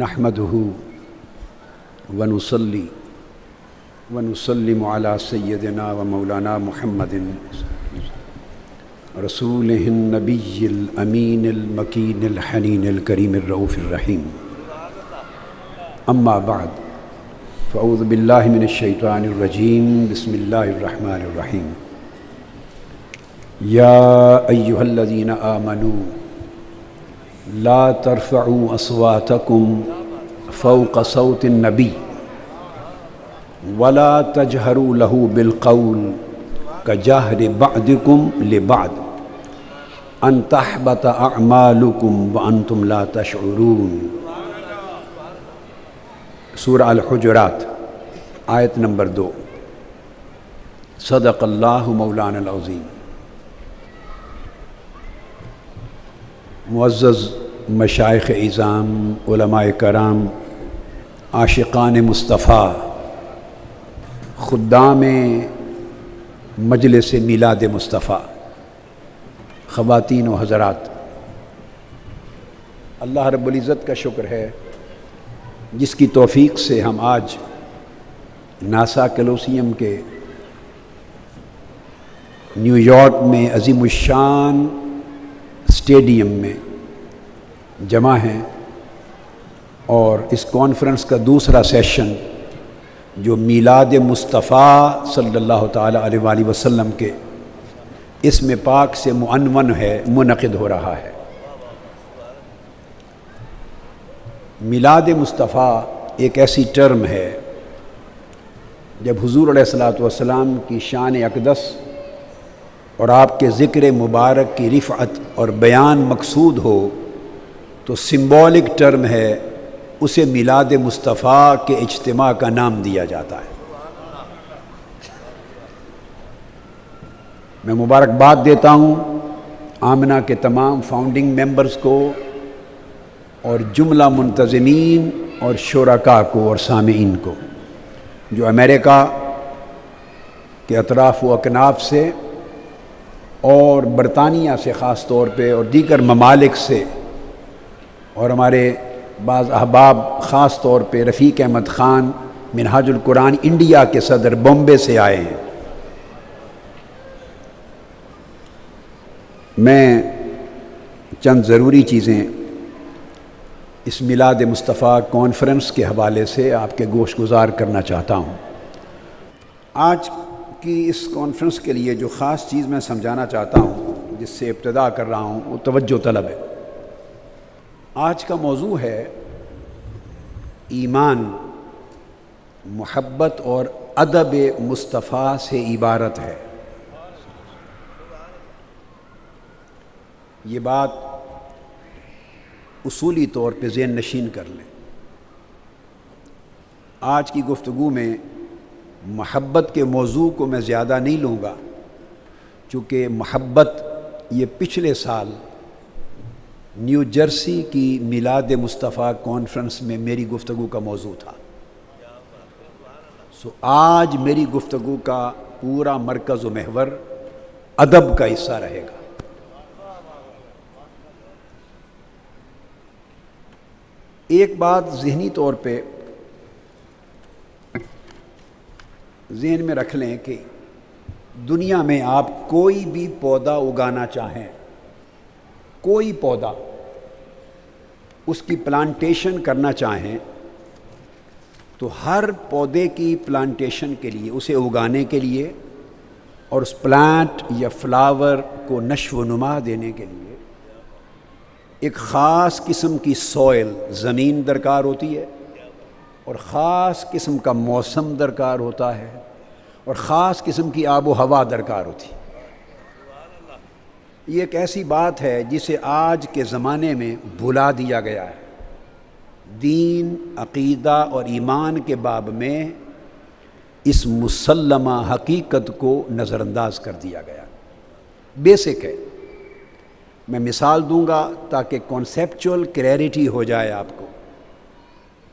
نحمده ونصلي ونسلم على سيدنا ومولانا محمد رسوله النبي الأمين المكين الحنين الكريم الرؤوف الرحيم. أما بعد فأعوذ بالله من الشيطان الرجيم. بسم الله الرحمن الرحيم. يا أيها الذين آمنوا لا ترفعوا أصواتكم فوق صوت النبي ولا تجهروا له بالقول كجهر بعضكم لبعض أن تحبط أعمالكم وأنتم لا تشعرون. سورہ الحجرات آیت نمبر 2. صدق اللہ مولانا العظیم. معزز مشائخ اعظام، علماء کرام، عاشقان مصطفیٰ، خدام مجلس میلاد مصطفیٰ، خواتین و حضرات، اللہ رب العزت کا شکر ہے جس کی توفیق سے ہم آج ناسا کولوسیم کے نیو یارک میں عظیم الشان اسٹیڈیم میں جمع ہیں، اور اس کانفرنس کا دوسرا سیشن جو میلاد مصطفیٰ صلی اللہ تعالیٰ علیہ وآلہ وسلم کے اسم پاک سے معنون ہے، منعقد ہو رہا ہے. میلاد مصطفیٰ ایک ایسی ٹرم ہے جب حضور علیہ الصلاۃ والسلام کی شان اقدس اور آپ کے ذکر مبارک کی رفعت اور بیان مقصود ہو تو سمبولک ٹرم ہے، اسے میلاد مصطفیٰ کے اجتماع کا نام دیا جاتا ہے. میں مبارکباد دیتا ہوں آمنہ کے تمام فاؤنڈنگ ممبرز کو اور جملہ منتظمین اور شرکاء کو اور سامعین کو جو امریکہ کے اطراف و اکناف سے اور برطانیہ سے خاص طور پہ اور دیگر ممالک سے، اور ہمارے بعض احباب خاص طور پہ رفیق احمد خان منہاج القرآن انڈیا کے صدر بامبے سے آئے ہیں. میں چند ضروری چیزیں اس میلاد مصطفیٰ کانفرنس کے حوالے سے آپ کے گوش گزار کرنا چاہتا ہوں. آج کی اس کانفرنس کے لیے جو خاص چیز میں سمجھانا چاہتا ہوں، جس سے ابتدا کر رہا ہوں، وہ توجہ طلب ہے. آج کا موضوع ہے ایمان، محبت اور ادب مصطفیٰ سے عبارت ہے. یہ بات اصولی طور پہ ذہن نشین کر لیں. آج کی گفتگو میں محبت کے موضوع کو میں زیادہ نہیں لوں گا، چونکہ محبت یہ پچھلے سال نیو جرسی کی میلاد مصطفیٰ کانفرنس میں میری گفتگو کا موضوع تھا. آج میری گفتگو کا پورا مرکز و محور ادب کا حصہ رہے گا. ایک بات ذہنی طور پہ ذہن میں رکھ لیں کہ دنیا میں آپ کوئی بھی پودا اگانا چاہیں، کوئی پودا اس کی پلانٹیشن کرنا چاہیں، تو ہر پودے کی پلانٹیشن کے لیے، اسے اگانے کے لیے اور اس پلانٹ یا فلاور کو نشو و نما دینے کے لیے ایک خاص قسم کی سوئل، زمین درکار ہوتی ہے، اور خاص قسم کا موسم درکار ہوتا ہے، اور خاص قسم کی آب و ہوا درکار ہوتی ہے. یہ ایک ایسی بات ہے جسے آج کے زمانے میں بھلا دیا گیا ہے. دین، عقیدہ اور ایمان کے باب میں اس مسلمہ حقیقت کو نظر انداز کر دیا گیا. بیسک ہے. میں مثال دوں گا تاکہ کانسیپچول کلیئرٹی ہو جائے آپ کو،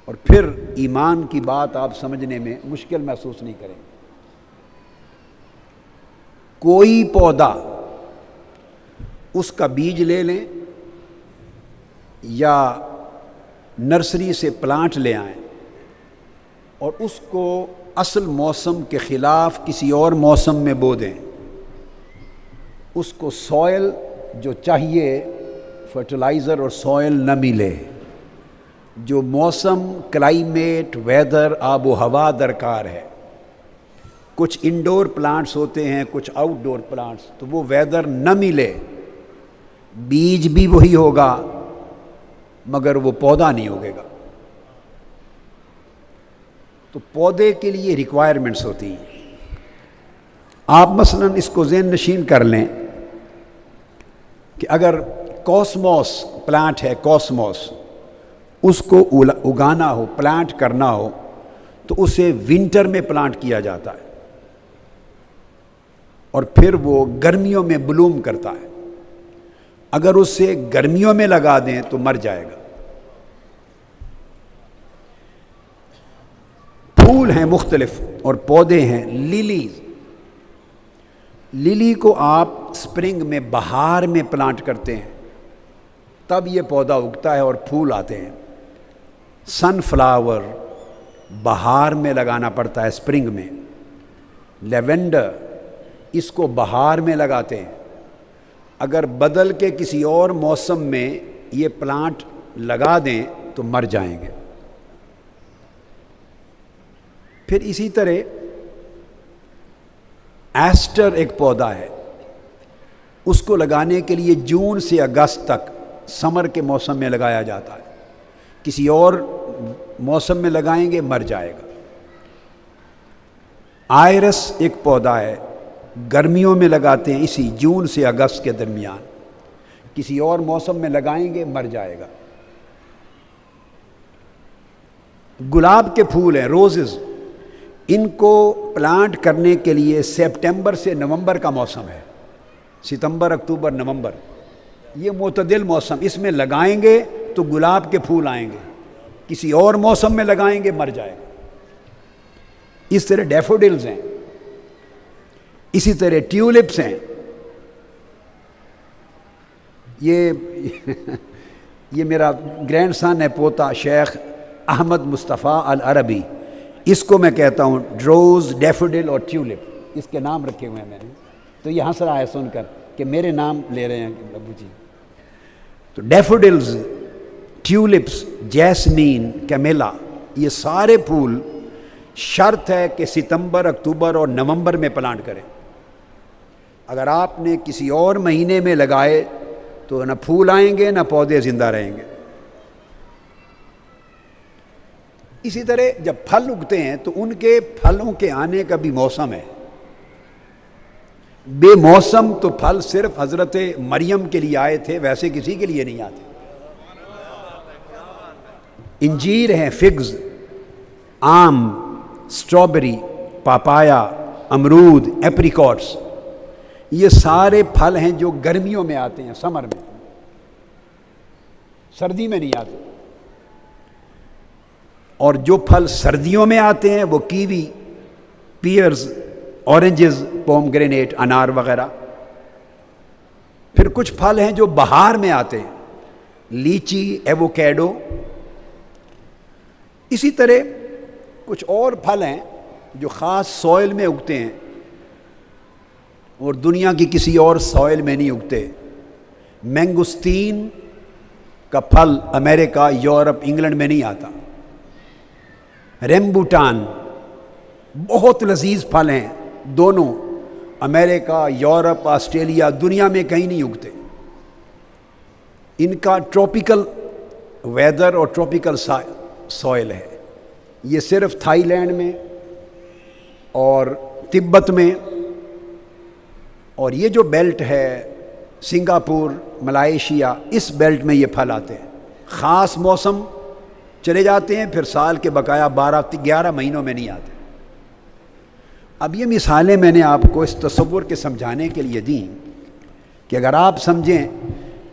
اور پھر ایمان کی بات آپ سمجھنے میں مشکل محسوس نہیں کریں گے. کوئی پودا، اس کا بیج لے لیں یا نرسری سے پلانٹ لے آئیں اور اس کو اصل موسم کے خلاف کسی اور موسم میں بو دیں، اس کو سوئل جو چاہیے فرٹیلائزر اور سوئل نہ ملے، جو موسم، کلائمیٹ، ویدر، آب و ہوا درکار ہے، کچھ انڈور پلانٹس ہوتے ہیں، کچھ آؤٹ ڈور پلانٹس، تو وہ ویدر نہ ملے، بیج بھی وہی ہوگا مگر وہ پودا نہیں ہوگے گا۔ تو پودے کے لیے ریکوائرمنٹس ہوتی ہیں۔ آپ مثلا اس کو ذہن نشین کر لیں کہ اگر کوسموس پلانٹ ہے، کوسموس، اس کو اگانا ہو، پلانٹ کرنا ہو تو اسے ونٹر میں پلانٹ کیا جاتا ہے اور پھر وہ گرمیوں میں بلوم کرتا ہے۔ اگر اسے گرمیوں میں لگا دیں تو مر جائے گا۔ پھول ہیں مختلف اور پودے ہیں، لیلیز، لیلی کو آپ سپرنگ میں، بہار میں پلانٹ کرتے ہیں، تب یہ پودا اگتا ہے اور پھول آتے ہیں۔ سن فلاور بہار میں لگانا پڑتا ہے، سپرنگ میں۔ لیونڈر، اس کو بہار میں لگاتے ہیں۔ اگر بدل کے کسی اور موسم میں یہ پلانٹ لگا دیں تو مر جائیں گے۔ پھر اسی طرح ایسٹر ایک پودا ہے، اس کو لگانے کے لیے جون سے اگست تک سمر کے موسم میں لگایا جاتا ہے، کسی اور موسم میں لگائیں گے مر جائے گا۔ آئرس ایک پودا ہے، گرمیوں میں لگاتے ہیں، اسی جون سے اگست کے درمیان، کسی اور موسم میں لگائیں گے مر جائے گا۔ گلاب کے پھول ہیں، روزز، ان کو پلانٹ کرنے کے لیے سپٹمبر سے نومبر کا موسم ہے، ستمبر، اکتوبر، نومبر، یہ معتدل موسم، اس میں لگائیں گے تو گلاب کے پھول آئیں گے، کسی اور موسم میں لگائیں گے مر جائے گا۔ اس طرح ڈیفوڈلز ہیں، اسی طرح ٹیولپس ہیں۔ یہ میرا گرینڈ سن ہے، پوتا شیخ احمد مصطفیٰ العربی، اس کو میں کہتا ہوں روز، ڈیفوڈل اور ٹیولپ، اس کے نام رکھے ہوئے ہیں میں نے۔ تو یہ ہنس رہا ہے سن کر کہ میرے نام لے رہے ہیں ابو جی۔ تو ڈیفوڈلز، ٹیولپس، جیسمین، کیمیلا، یہ سارے پھول شرط ہے کہ ستمبر، اکتوبر اور نومبر میں پلانٹ کریں۔ اگر آپ نے کسی اور مہینے میں لگائے تو نہ پھول آئیں گے نہ پودے زندہ رہیں گے۔ اسی طرح جب پھل اگتے ہیں تو ان کے پھلوں کے آنے کا بھی موسم ہے۔ بے موسم تو پھل صرف حضرت مریم کے لیے آئے تھے، ویسے کسی کے لیے نہیں آتے۔ انجیر ہیں، فگز، آم، سٹرابری، پاپایا، امرود، ایپریکاٹس، یہ سارے پھل ہیں جو گرمیوں میں آتے ہیں، سمر میں، سردی میں نہیں آتے۔ اور جو پھل سردیوں میں آتے ہیں وہ کیوی، پیئرز، اورنجز، پوم گرینیٹ، انار وغیرہ۔ پھر کچھ پھل ہیں جو بہار میں آتے ہیں، لیچی، ایووکیڈو۔ اسی طرح کچھ اور پھل ہیں جو خاص سوئل میں اگتے ہیں اور دنیا کی کسی اور سوئل میں نہیں اگتے۔ مینگوسٹین کا پھل امریکہ، یورپ، انگلینڈ میں نہیں آتا۔ ریمبوٹان، بہت لذیذ پھل ہیں، دونوں امریکہ، یورپ، آسٹریلیا، دنیا میں کہیں نہیں اگتے۔ ان کا ٹراپیکل ویدر اور ٹراپیکل سوئل ہے، یہ صرف تھائی لینڈ میں اور تبت میں، اور یہ جو بیلٹ ہے سنگاپور، ملائیشیا، اس بیلٹ میں یہ پھل آتے ہیں۔ خاص موسم چلے جاتے ہیں، پھر سال کے بقایا 11 مہینوں میں نہیں آتے۔ اب یہ مثالیں میں نے آپ کو اس تصور کے سمجھانے کے لیے دیں کہ اگر آپ سمجھیں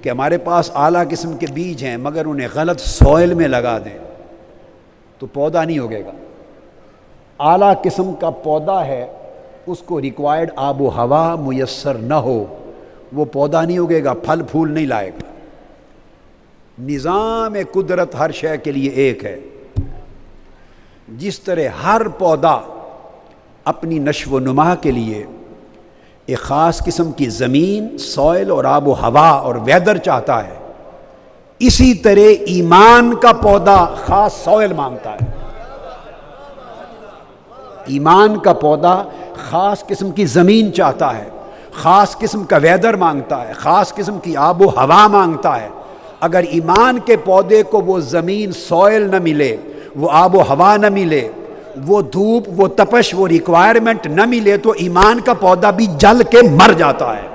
کہ ہمارے پاس اعلیٰ قسم کے بیج ہیں مگر انہیں غلط سوئل میں لگا دیں تو پودا نہیں ہوگے گا۔ اعلیٰ قسم کا پودا ہے، اس کو ریکوائرڈ آب و ہوا میسر نہ ہو، وہ پودا نہیں ہوگے گا، پھل پھول نہیں لائے گا۔ نظام قدرت ہر شے کے لیے ایک ہے. جس طرح ہر پودا اپنی نشو و نما کے لیے ایک خاص قسم کی زمین، سوئل اور آب و ہوا اور ویدر چاہتا ہے، اسی طرح ایمان کا پودا خاص سوئل مانگتا ہے. ایمان کا پودا خاص قسم کی زمین چاہتا ہے، خاص قسم کا ویدر مانگتا ہے، خاص قسم کی آب و ہوا مانگتا ہے. اگر ایمان کے پودے کو وہ زمین، سوئل نہ ملے، وہ آب و ہوا نہ ملے، وہ دھوپ، وہ تپش، وہ ریکوائرمنٹ نہ ملے، تو ایمان کا پودا بھی جل کے مر جاتا ہے.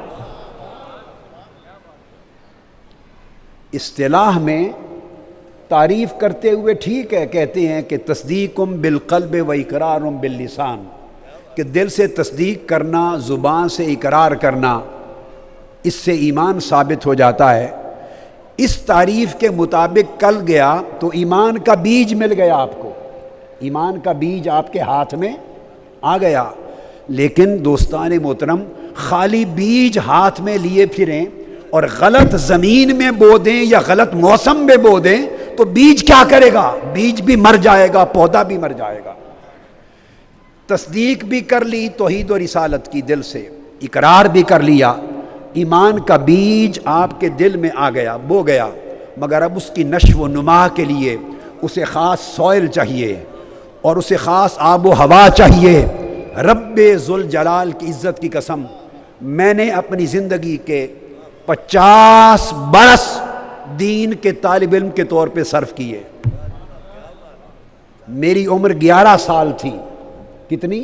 اصطلاح میں تعریف کرتے ہوئے ٹھیک ہے، کہتے ہیں کہ تصدیقم بالقلب و اقرارم باللسان، کہ دل سے تصدیق کرنا، زبان سے اقرار کرنا، اس سے ایمان ثابت ہو جاتا ہے. اس تعریف کے مطابق کل گیا تو ایمان کا بیج مل گیا آپ کو، ایمان کا بیج آپ کے ہاتھ میں آ گیا. لیکن دوستان محترم، خالی بیج ہاتھ میں لیے پھریں اور غلط زمین میں بو دیں یا غلط موسم میں بو دیں تو بیج کیا کرے گا؟ بیج بھی مر جائے گا، پودا بھی مر جائے گا. تصدیق بھی کر لی توحید و رسالت کی دل سے، اقرار بھی کر لیا، ایمان کا بیج آپ کے دل میں آ گیا، بو گیا، مگر اب اس کی نشو و نما کے لیے اسے خاص سوئل چاہیے اور اسے خاص آب و ہوا چاہیے. رب ذوالجلال کی عزت کی قسم، میں نے اپنی زندگی کے 50 برس دین کے طالب علم کے طور پہ صرف کیے. میری عمر 11 سال تھی. کتنی؟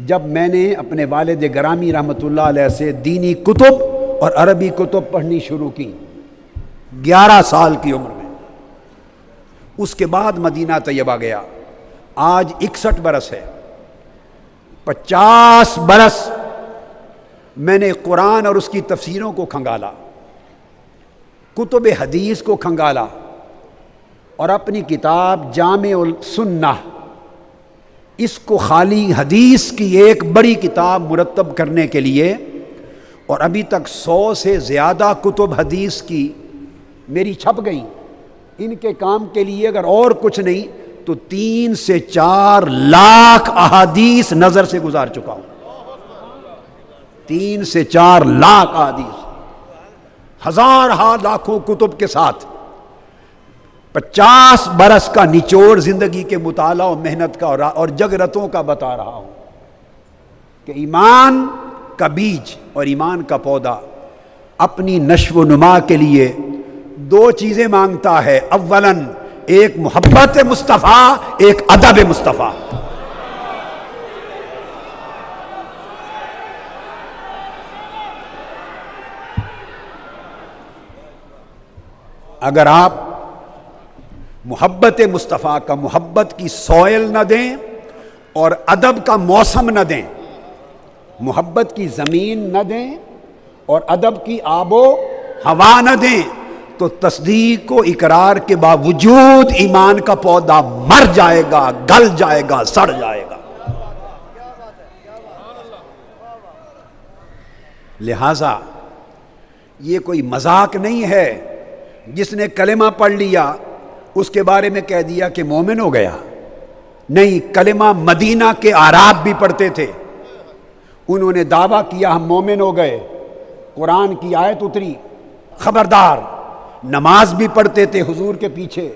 جب میں نے اپنے والد گرامی رحمۃ اللہ علیہ سے دینی کتب اور عربی کتب پڑھنی شروع کی 11 سال کی عمر میں. اس کے بعد مدینہ طیبہ گیا. آج 61 برس ہے. 50 برس میں نے قرآن اور اس کی تفسیروں کو کھنگالا، کتب حدیث کو کھنگالا، اور اپنی کتاب جامع السنہ، اس کو خالی حدیث کی ایک بڑی کتاب مرتب کرنے کے لیے، اور ابھی تک 100 سے زیادہ کتب حدیث کی میری چھپ گئی. ان کے کام کے لیے اگر اور کچھ نہیں تو 3 سے 4 لاکھ احادیث نظر سے گزار چکا ہوں. 3 سے 4 لاکھ احادیث، ہزارہ لاکھوں کتب کے ساتھ 50 برس کا نچوڑ زندگی کے مطالعہ و محنت کا اور جگرتوں کا بتا رہا ہوں کہ ایمان کا بیج اور ایمان کا پودا اپنی نشو و نما کے لیے 2 چیزیں مانگتا ہے. اولاً ایک محبت مصطفیٰ، ایک ادب مصطفیٰ. اگر آپ محبت مصطفیٰ کا، محبت کی سوئل نہ دیں اور ادب کا موسم نہ دیں، محبت کی زمین نہ دیں اور ادب کی آب و ہوا نہ دیں، تو تصدیق و اقرار کے باوجود ایمان کا پودا مر جائے گا، گل جائے گا، سڑ جائے گا. لہذا یہ کوئی مذاق نہیں ہے جس نے کلمہ پڑھ لیا اس کے بارے میں کہہ دیا کہ مومن ہو گیا. نہیں، کلمہ مدینہ کے اعراب بھی پڑھتے تھے، انہوں نے دعویٰ کیا ہم مومن ہو گئے. قرآن کی آیت اتری خبردار. نماز بھی پڑھتے تھے حضور کے پیچھے.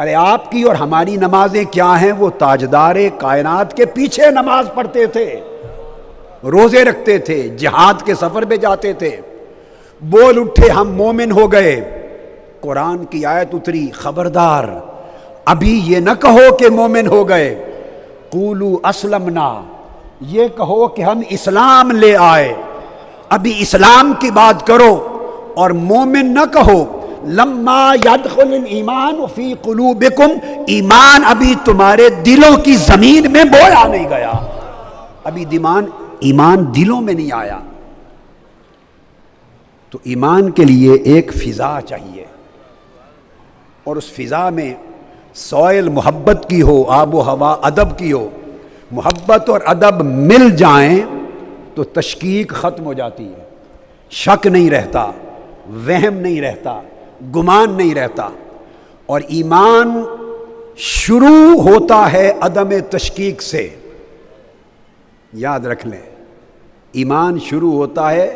ارے آپ کی اور ہماری نمازیں کیا ہیں؟ وہ تاجدار کائنات کے پیچھے نماز پڑھتے تھے، روزے رکھتے تھے، جہاد کے سفر پہ جاتے تھے. بول اٹھے ہم مومن ہو گئے. قرآن کی آیت اتری خبردار، ابھی یہ نہ کہو کہ مومن ہو گئے. قولوا اسلمنا، یہ کہو کہ ہم اسلام لے آئے. ابھی اسلام کی بات کرو اور مومن نہ کہو. لما يدخل الایمان فی قلوبکم، ایمان ابھی تمہارے دلوں کی زمین میں بویا نہیں گیا، ابھی ایمان دلوں میں نہیں آیا. تو ایمان کے لیے ایک فضا چاہیے، اور اس فضا میں سوئل محبت کی ہو، آب و ہوا ادب کی ہو. محبت اور ادب مل جائیں تو تشکیک ختم ہو جاتی ہے، شک نہیں رہتا، وہم نہیں رہتا، گمان نہیں رہتا. اور ایمان شروع ہوتا ہے عدم تشکیک سے. یاد رکھ لیں، ایمان شروع ہوتا ہے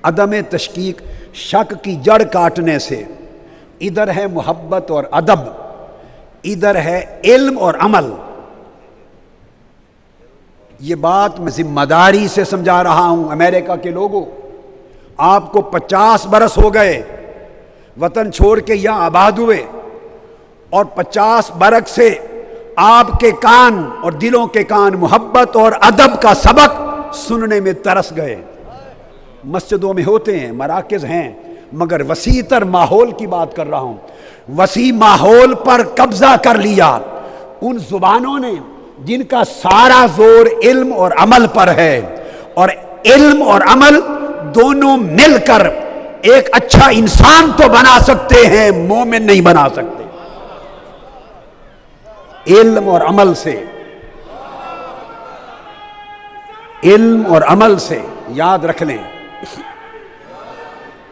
عدم تشکیک، شک کی جڑ کاٹنے سے. ادھر ہے محبت اور ادب، ادھر ہے علم اور عمل. یہ بات میں ذمہ داری سے سمجھا رہا ہوں. امریکہ کے لوگوں، آپ کو 50 برس ہو گئے وطن چھوڑ کے یہاں آباد ہوئے، اور 50 برس سے آپ کے کان اور دلوں کے کان محبت اور ادب کا سبق سننے میں ترس گئے. مسجدوں میں ہوتے ہیں، مراکز ہیں، مگر وسیع تر ماحول کی بات کر رہا ہوں. وسیع ماحول پر قبضہ کر لیا ان زبانوں نے جن کا سارا زور علم اور عمل پر ہے. اور علم اور عمل دونوں مل کر ایک اچھا انسان تو بنا سکتے ہیں، مومن نہیں بنا سکتے. علم اور عمل سے، علم اور عمل سے، یاد رکھ لیں،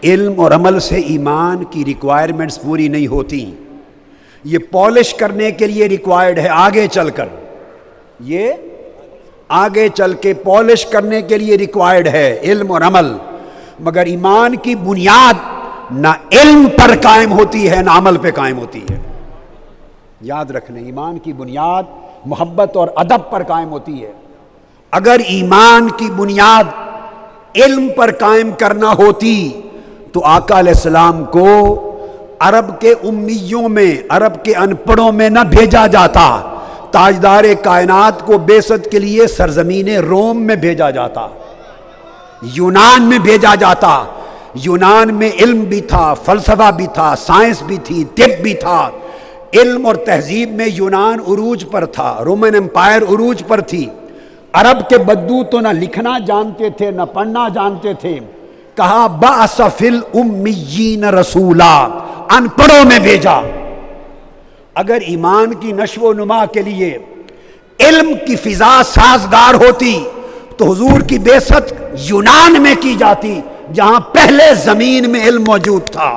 علم اور عمل سے ایمان کی ریکوائرمنٹس پوری نہیں ہوتی. یہ پالش کرنے کے لیے ریکوائرڈ ہے آگے چل کر، یہ آگے چل کے پالش کرنے کے لیے ریکوائرڈ ہے علم اور عمل. مگر ایمان کی بنیاد نہ علم پر قائم ہوتی ہے نہ عمل پہ قائم ہوتی ہے. یاد رکھ لیں، ایمان کی بنیاد محبت اور ادب پر قائم ہوتی ہے. اگر ایمان کی بنیاد علم پر قائم کرنا ہوتی تو آقا علیہ السلام کو عرب کے امیوں میں، عرب کے ان پڑھوں میں نہ بھیجا جاتا. تاجدار کائنات کو بعثت کے لیے سرزمین روم میں بھیجا جاتا، یونان میں بھیجا جاتا. یونان میں علم بھی تھا، فلسفہ بھی تھا، سائنس بھی تھی، طب بھی تھا. علم اور تہذیب میں یونان عروج پر تھا، رومن امپائر عروج پر تھی. عرب کے بدو تو نہ لکھنا جانتے تھے نہ پڑھنا جانتے تھے. کہا بعث فی الامیین رسولا، ان پڑھوں میں بھیجا. اگر ایمان کی نشو و نما کے لیے علم کی فضا سازگار ہوتی تو حضور کی بعثت یونان میں کی جاتی جہاں پہلے زمین میں علم موجود تھا.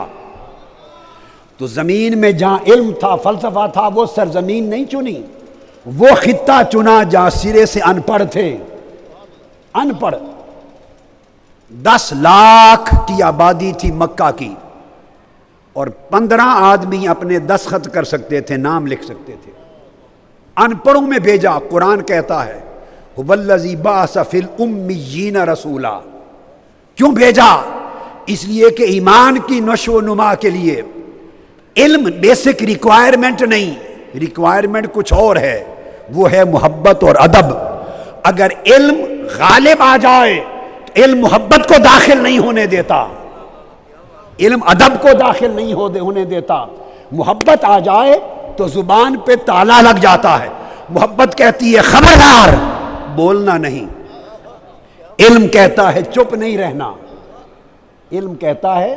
تو زمین میں جہاں علم تھا، فلسفہ تھا، وہ سرزمین نہیں چنی، وہ خطہ چنا جہاں سرے سے ان پڑھ تھے. ان پڑھ 10 لاکھ کی آبادی تھی مکہ کی، اور 15 آدمی اپنے دستخط کر سکتے تھے، نام لکھ سکتے تھے. ان پڑھوں میں بھیجا. قرآن کہتا ہے هو الذی بعث فی الامیین رسولا. کیوں بھیجا؟ اس لیے کہ ایمان کی نشو و نما کے لیے علم بیسک ریکوائرمنٹ نہیں، ریکوائرمنٹ کچھ اور ہے، وہ ہے محبت اور ادب. اگر علم غالب آ جائے تو علم محبت کو داخل نہیں ہونے دیتا، علم ادب کو داخل نہیں ہونے دیتا. محبت آ جائے تو زبان پہ تالا لگ جاتا ہے. محبت کہتی ہے خبردار، بولنا نہیں. علم کہتا ہے چپ نہیں رہنا، علم کہتا ہے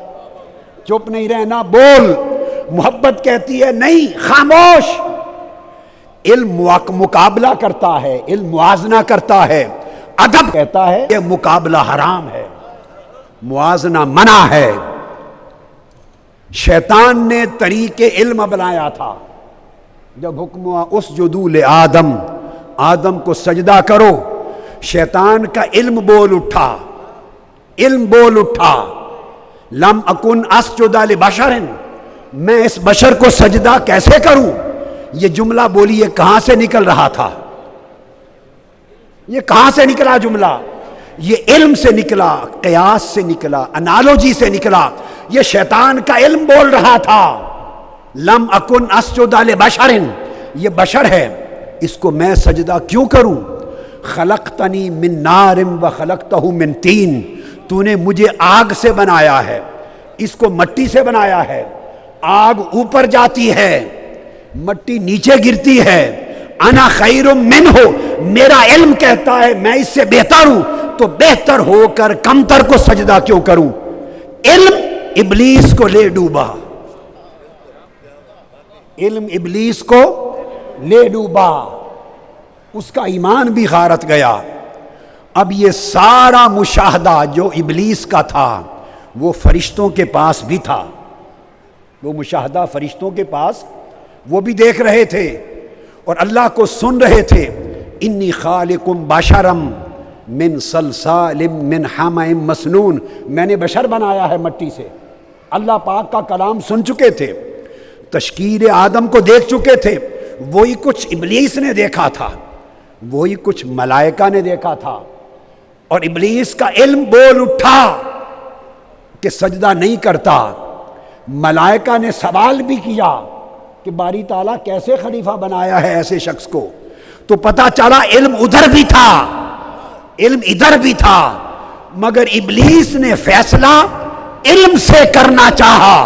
چپ نہیں رہنا، بول. محبت کہتی ہے نہیں، خاموش. علم مقابلہ کرتا ہے، علم موازنہ کرتا ہے. ادب کہتا ہے یہ مقابلہ حرام ہے، موازنہ منع ہے. شیطان نے طریق علم بنایا تھا. جب حکم ہوا اسجدوا لآدم، آدم کو سجدہ کرو، شیطان کا علم بول اٹھا، علم بول اٹھا. لم اکن اسجد لبشر، میں اس بشر کو سجدہ کیسے کروں؟ یہ جملہ بولیے کہاں سے نکل رہا تھا؟ یہ کہاں سے نکلا جملہ؟ یہ علم سے نکلا، قیاس سے نکلا، انالوجی سے نکلا. یہ شیطان کا علم بول رہا تھا. لم اکن اسجد لبشر، یہ بشر ہے، اس کو میں سجدہ کیوں کروں؟ خلقتنی من نار و خلقتہ من طین، تو نے مجھے آگ سے بنایا ہے، اس کو مٹی سے بنایا ہے. آگ اوپر جاتی ہے، مٹی نیچے گرتی ہے. انا خیر منہ، میرا علم کہتا ہے میں اس سے بہتر ہوں، تو بہتر ہو کر کمتر کو سجدہ کیوں کروں؟ علم ابلیس کو لے ڈوبا، علم ابلیس کو لے ڈوبا، اس کا ایمان بھی غارت گیا. اب یہ سارا مشاہدہ جو ابلیس کا تھا وہ فرشتوں کے پاس بھی تھا. وہ مشاہدہ فرشتوں کے پاس، وہ بھی دیکھ رہے تھے اور اللہ کو سن رہے تھے۔ انی خالق بشرم من صلصال من حمأ مسنون، میں نے بشر بنایا ہے مٹی سے۔ اللہ پاک کا کلام سن چکے تھے، تشکیل آدم کو دیکھ چکے تھے، وہی کچھ ابلیس نے دیکھا تھا، وہی کچھ ملائکہ نے دیکھا تھا، اور ابلیس کا علم بول اٹھا کہ سجدہ نہیں کرتا۔ ملائکہ نے سوال بھی کیا کہ باری تعالیٰ کیسے خلیفہ بنایا ہے ایسے شخص کو، تو پتہ چلا علم ادھر بھی تھا، علم ادھر بھی تھا، مگر ابلیس نے فیصلہ علم سے کرنا چاہا،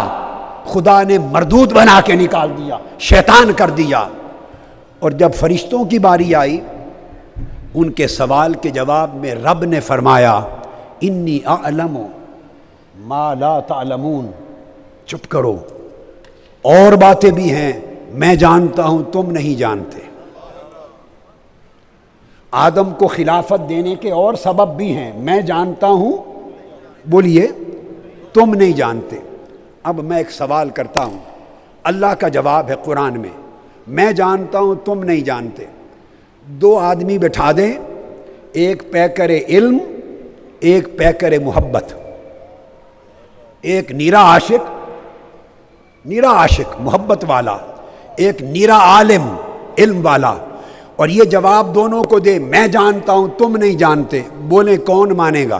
خدا نے مردود بنا کے نکال دیا، شیطان کر دیا۔ اور جب فرشتوں کی باری آئی، ان کے سوال کے جواب میں رب نے فرمایا انی اعلم ما لا تعلمون، چپ کرو، اور باتیں بھی ہیں میں جانتا ہوں تم نہیں جانتے۔ آدم کو خلافت دینے کے اور سبب بھی ہیں، میں جانتا ہوں، بولیے تم نہیں جانتے۔ اب میں ایک سوال کرتا ہوں، اللہ کا جواب ہے قرآن میں جانتا ہوں تم نہیں جانتے۔ دو آدمی بٹھا دیں، ایک پیکر علم، ایک پیکر محبت، ایک نیرا عاشق محبت والا، ایک نیرا عالم علم والا، اور یہ جواب دونوں کو دے میں جانتا ہوں تم نہیں جانتے، بولیں کون مانے گا؟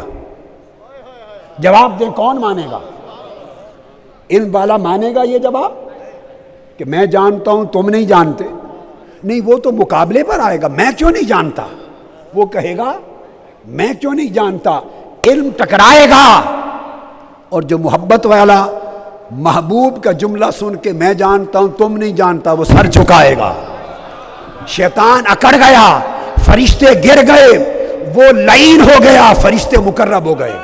جواب دیں کون مانے گا؟ علم والا مانے گا یہ جواب کہ میں جانتا ہوں تم نہیں جانتے؟ نہیں، وہ تو مقابلے پر آئے گا، میں کیوں نہیں جانتا، وہ کہے گا میں کیوں نہیں جانتا، علم ٹکرائے گا۔ اور جو محبت والا محبوب کا جملہ سن کے میں جانتا ہوں تم نہیں جانتا، وہ سر جھکائے گا۔ شیطان اکڑ گیا، فرشتے گر گئے، وہ لعین ہو گیا، فرشتے مقرب ہو گئے۔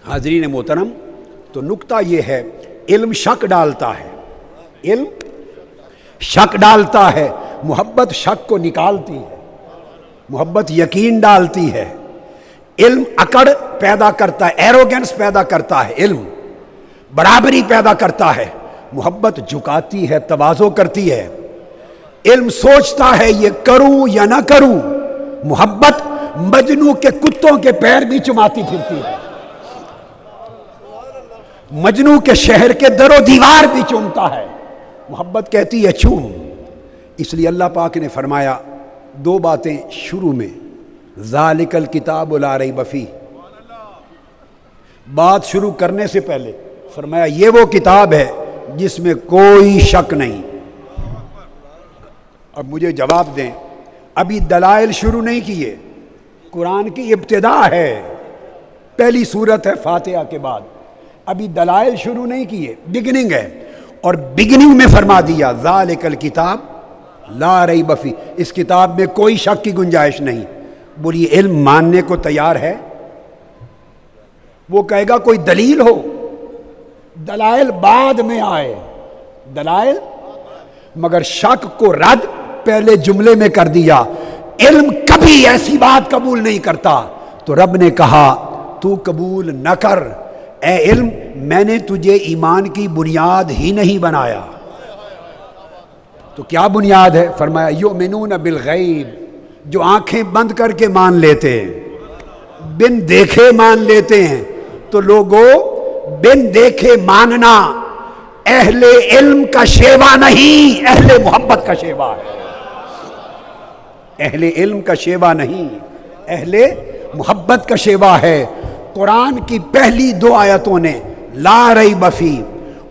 حاضرین محترم، تو نکتہ یہ ہے، علم شک ڈالتا ہے، علم شک ڈالتا ہے، محبت شک کو نکالتی ہے، محبت یقین ڈالتی ہے، علم اکڑ پیدا کرتا ہے، ایروگنس پیدا کرتا ہے، علم برابری پیدا کرتا ہے، محبت جھکاتی ہے، تواضع کرتی ہے۔ علم سوچتا ہے یہ کروں یا نہ کروں، محبت مجنو کے کتوں کے پیر بھی چماتی پھرتی ہے، مجنو کے شہر کے در و دیوار بھی چومتا ہے، محبت کہتی ہے چوم۔ اس لیے اللہ پاک نے فرمایا دو باتیں شروع میں، ذالک الکتاب لا ریب فیہ، بات شروع کرنے سے پہلے فرمایا یہ وہ کتاب ہے جس میں کوئی شک نہیں۔ اب مجھے جواب دیں، ابھی دلائل شروع نہیں کیے، قرآن کی ابتدا ہے، پہلی سورت ہے فاتحہ کے بعد، ابھی دلائل شروع نہیں کیے، بگننگ ہے، اور بگننگ میں فرما دیا ذالک الکتاب لا ریب فیہ، اس کتاب میں کوئی شک کی گنجائش نہیں۔ بولیے علم ماننے کو تیار ہے؟ وہ کہے گا کوئی دلیل ہو، دلائل بعد میں آئے، دلائل، مگر شک کو رد پہلے جملے میں کر دیا۔ علم کبھی ایسی بات قبول نہیں کرتا، تو رب نے کہا تو قبول نہ کر، اے علم میں نے تجھے ایمان کی بنیاد ہی نہیں بنایا۔ تو کیا بنیاد ہے؟ فرمایا یؤمنون بالغیب، جو آنکھیں بند کر کے مان لیتے ہیں، بن دیکھے مان لیتے ہیں۔ تو لوگوں، بن دیکھے ماننا اہل علم کا شیوا نہیں، اہل محبت کا شیوا ہے، اہل علم کا شیوا نہیں، اہل محبت کا شیوا ہے۔ قرآن کی پہلی دو آیتوں نے لا ریب فیہ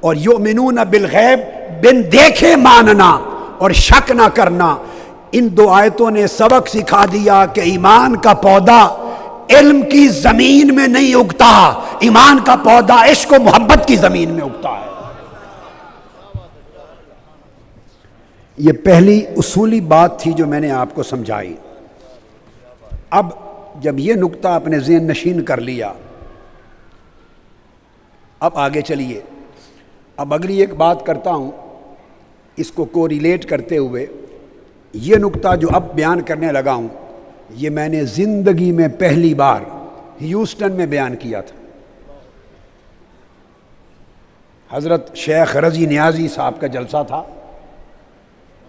اور یؤمنون بالغیب، بن دیکھے ماننا اور شک نہ کرنا، ان دو آیتوں نے سبق سکھا دیا کہ ایمان کا پودا علم کی زمین میں نہیں اگتا، ایمان کا پودا عشق و محبت کی زمین میں اگتا ہے۔ یہ پہلی اصولی بات تھی جو میں نے آپ کو سمجھائی۔ اب جب یہ نقطہ اپنے ذہن نشین کر لیا، اب آگے چلیے۔ اب اگلی ایک بات کرتا ہوں، اس کو کوریلیٹ کرتے ہوئے، یہ نقطہ جو اب بیان کرنے لگا ہوں، یہ میں نے زندگی میں پہلی بار ہیوسٹن میں بیان کیا تھا. حضرت شیخ رضی نیازی صاحب کا جلسہ تھا،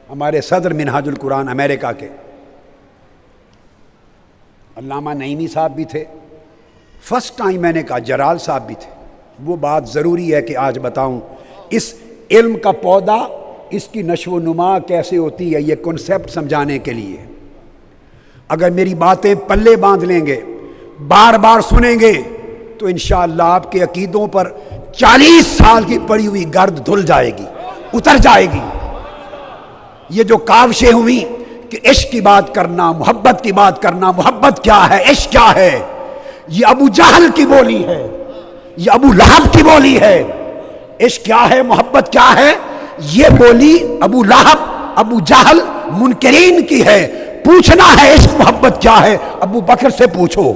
ہمارے صدر منہاج القرآن امریکہ کے. علامہ نعیمی صاحب بھی تھے. فرسٹ ٹائم میں نے کہا جلال صاحب بھی تھے. وہ بات ضروری ہے کہ آج بتاؤں. اس علم کا پودا، اس کی نشو و نما کیسے ہوتی ہے، یہ کنسیپٹ سمجھانے کے لیے. اگر میری باتیں پلے باندھ لیں گے، بار بار سنیں گے، تو انشاءاللہ آپ کے عقیدوں پر 40 سال کی پڑی ہوئی گرد دھل جائے گی، اتر جائے گی. یہ جو کاوشیں ہوئی کہ عشق کی بات کرنا، محبت کی بات کرنا، محبت کیا ہے، عشق کیا ہے، یہ ابو جہل کی بولی ہے، یہ ابو لہب کی بولی ہے. عشق کیا ہے، محبت کیا ہے، یہ بولی ابو لہب، ابو جہل، منکرین کی ہے. پوچھنا ہے عشق محبت کیا ہے، ابو بکر سے پوچھو،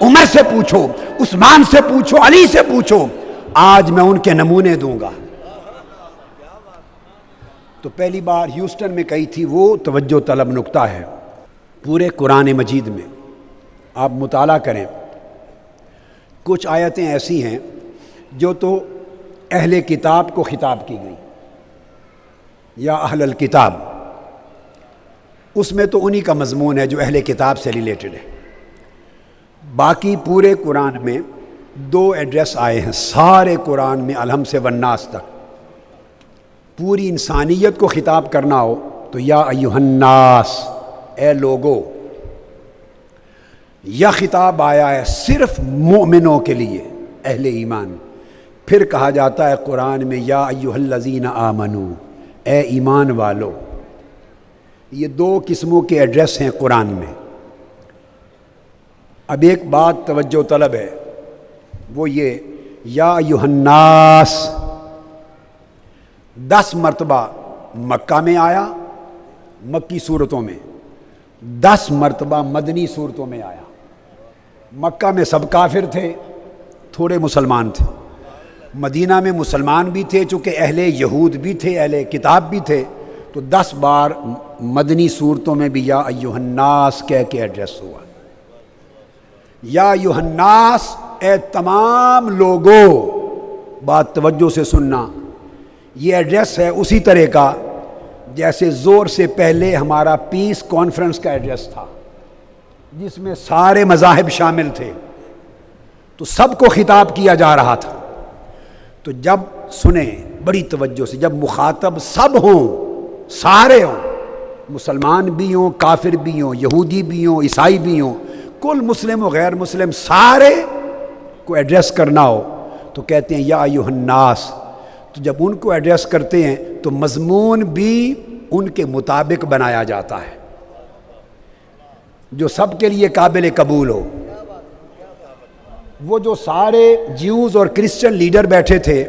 عمر سے پوچھو، عثمان سے پوچھو، علی سے پوچھو. آج میں ان کے نمونے دوں گا. تو پہلی بار ہیوسٹن میں کہی تھی، وہ توجہ طلب نکتہ ہے. پورے قرآن مجید میں آپ مطالعہ کریں، کچھ آیتیں ایسی ہیں جو تو اہل کتاب کو خطاب کی گئی، یا اہل الکتاب، اس میں تو انہی کا مضمون ہے جو اہل کتاب سے ریلیٹڈ ہے. باقی پورے قرآن میں 2 ایڈریس آئے ہیں سارے قرآن میں، الحم سے والناس تک. پوری انسانیت کو خطاب کرنا ہو تو یا ایھا الناس، اے لوگو. یہ خطاب آیا ہے صرف مومنوں کے لیے، اہل ایمان. پھر کہا جاتا ہے قرآن میں یا ایھا الذین آمنو، اے ایمان والو. یہ 2 قسموں کے ایڈریس ہیں قرآن میں. اب ایک بات توجہ طلب ہے، وہ یہ یا ایھا الناس 10 مرتبہ مکہ میں آیا، مکی صورتوں میں، 10 مرتبہ مدنی صورتوں میں آیا. مکہ میں سب کافر تھے، تھوڑے مسلمان تھے. مدینہ میں مسلمان بھی تھے، چونکہ اہل یہود بھی تھے، اہل کتاب بھی تھے. تو 10 بار مدنی صورتوں میں بھی یا ایھا الناس کہہ کے ایڈریس ہوا. یا ایھا الناس، اے تمام لوگوں. بات توجہ سے سننا، یہ ایڈریس ہے اسی طرح کا جیسے زور سے پہلے ہمارا پیس کانفرنس کا ایڈریس تھا، جس میں سارے مذاہب شامل تھے، تو سب کو خطاب کیا جا رہا تھا. تو جب سنیں بڑی توجہ سے، جب مخاطب سب ہوں، سارے ہوں، مسلمان بھی ہوں، کافر بھی ہوں، یہودی بھی ہوں، عیسائی بھی ہوں، کل مسلم و غیر مسلم سارے کو ایڈریس کرنا ہو، تو کہتے ہیں یا ایھا الناس. تو جب ان کو ایڈریس کرتے ہیں تو مضمون بھی ان کے مطابق بنایا جاتا ہے، جو سب کے لیے قابل قبول ہو. وہ جو سارے جیوز اور کرسچن لیڈر بیٹھے تھے،